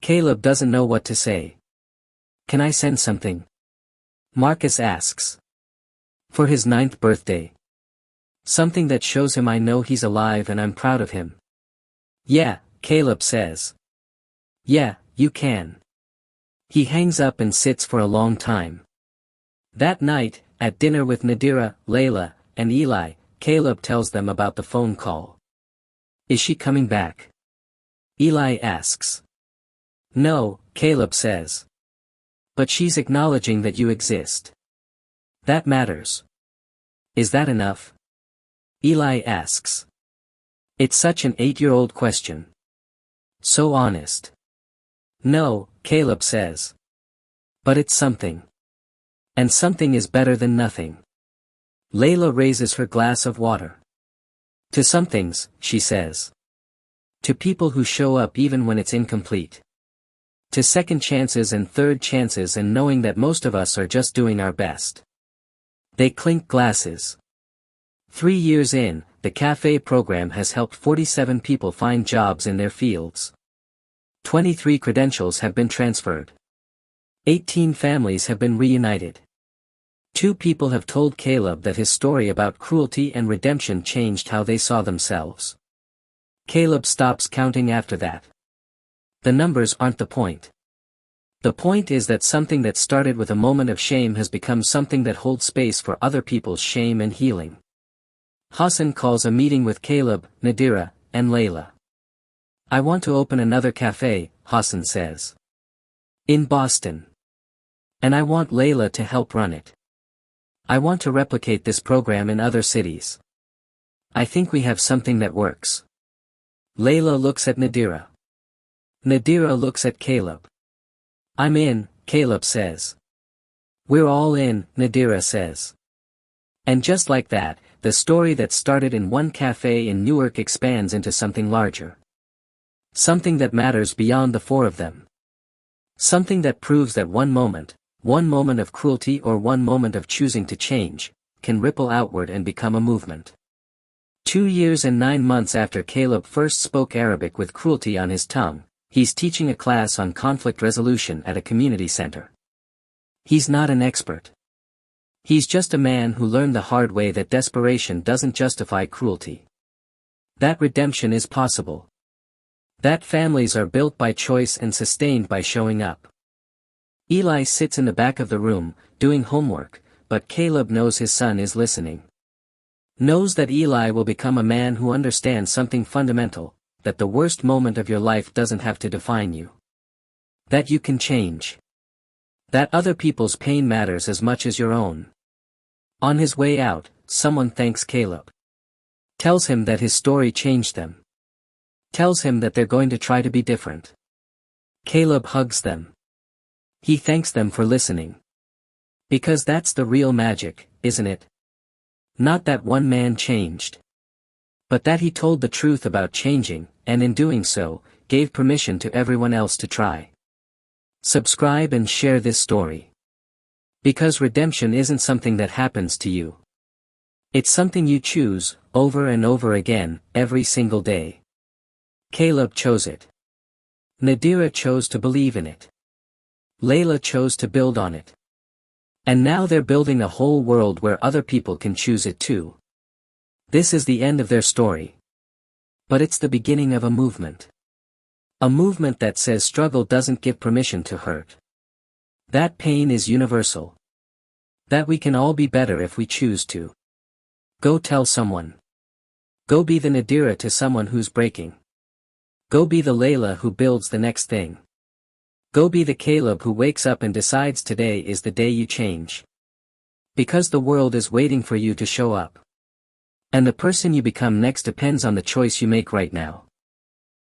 Caleb doesn't know what to say. Can I send something? Marcus asks. For his 9th birthday. Something that shows him I know he's alive and I'm proud of him. Yeah, Caleb says. Yeah, you can. He hangs up and sits for a long time. That night, at dinner with Nadira, Layla, and Eli, Caleb tells them about the phone call. Is she coming back? Eli asks. No, Caleb says. But she's acknowledging that you exist. That matters. Is that enough? Eli asks. It's such an 8-year-old question. So honest. No, Caleb says. But it's something. And something is better than nothing. Layla raises her glass of water. To some things, she says. To people who show up even when it's incomplete. To second chances and third chances, and knowing that most of us are just doing our best. They clink glasses. 3 years in, the café program has helped 47 people find jobs in their fields. 23 credentials have been transferred. 18 families have been reunited. 2 people have told Caleb that his story about cruelty and redemption changed how they saw themselves. Caleb stops counting after that. The numbers aren't the point. The point is that something that started with a moment of shame has become something that holds space for other people's shame and healing. Hassan calls a meeting with Caleb, Nadira, and Layla. I want to open another cafe, Hassan says. In Boston. And I want Layla to help run it. I want to replicate this program in other cities. I think we have something that works. Layla looks at Nadira. Nadira looks at Caleb. I'm in, Caleb says. We're all in, Nadira says. And just like that, the story that started in one cafe in Newark expands into something larger. Something that matters beyond the 4 of them. Something that proves that one moment of cruelty or one moment of choosing to change, can ripple outward and become a movement. 2 years and 9 months after Caleb first spoke Arabic with cruelty on his tongue, he's teaching a class on conflict resolution at a community center. He's not an expert. He's just a man who learned the hard way that desperation doesn't justify cruelty. That redemption is possible. That families are built by choice and sustained by showing up. Eli sits in the back of the room, doing homework, but Caleb knows his son is listening. Knows that Eli will become a man who understands something fundamental, that the worst moment of your life doesn't have to define you. That you can change. That other people's pain matters as much as your own. On his way out, someone thanks Caleb. Tells him that his story changed them. Tells him that they're going to try to be different. Caleb hugs them. He thanks them for listening. Because that's the real magic, isn't it? Not that one man changed. But that he told the truth about changing, and in doing so, gave permission to everyone else to try. Subscribe and share this story. Because redemption isn't something that happens to you. It's something you choose, over and over again, every single day. Caleb chose it. Nadira chose to believe in it. Layla chose to build on it. And now they're building a whole world where other people can choose it too. This is the end of their story. But it's the beginning of a movement. A movement that says struggle doesn't give permission to hurt. That pain is universal. That we can all be better if we choose to. Go tell someone. Go be the Nadira to someone who's breaking. Go be the Layla who builds the next thing. Go be the Caleb who wakes up and decides today is the day you change. Because the world is waiting for you to show up. And the person you become next depends on the choice you make right now.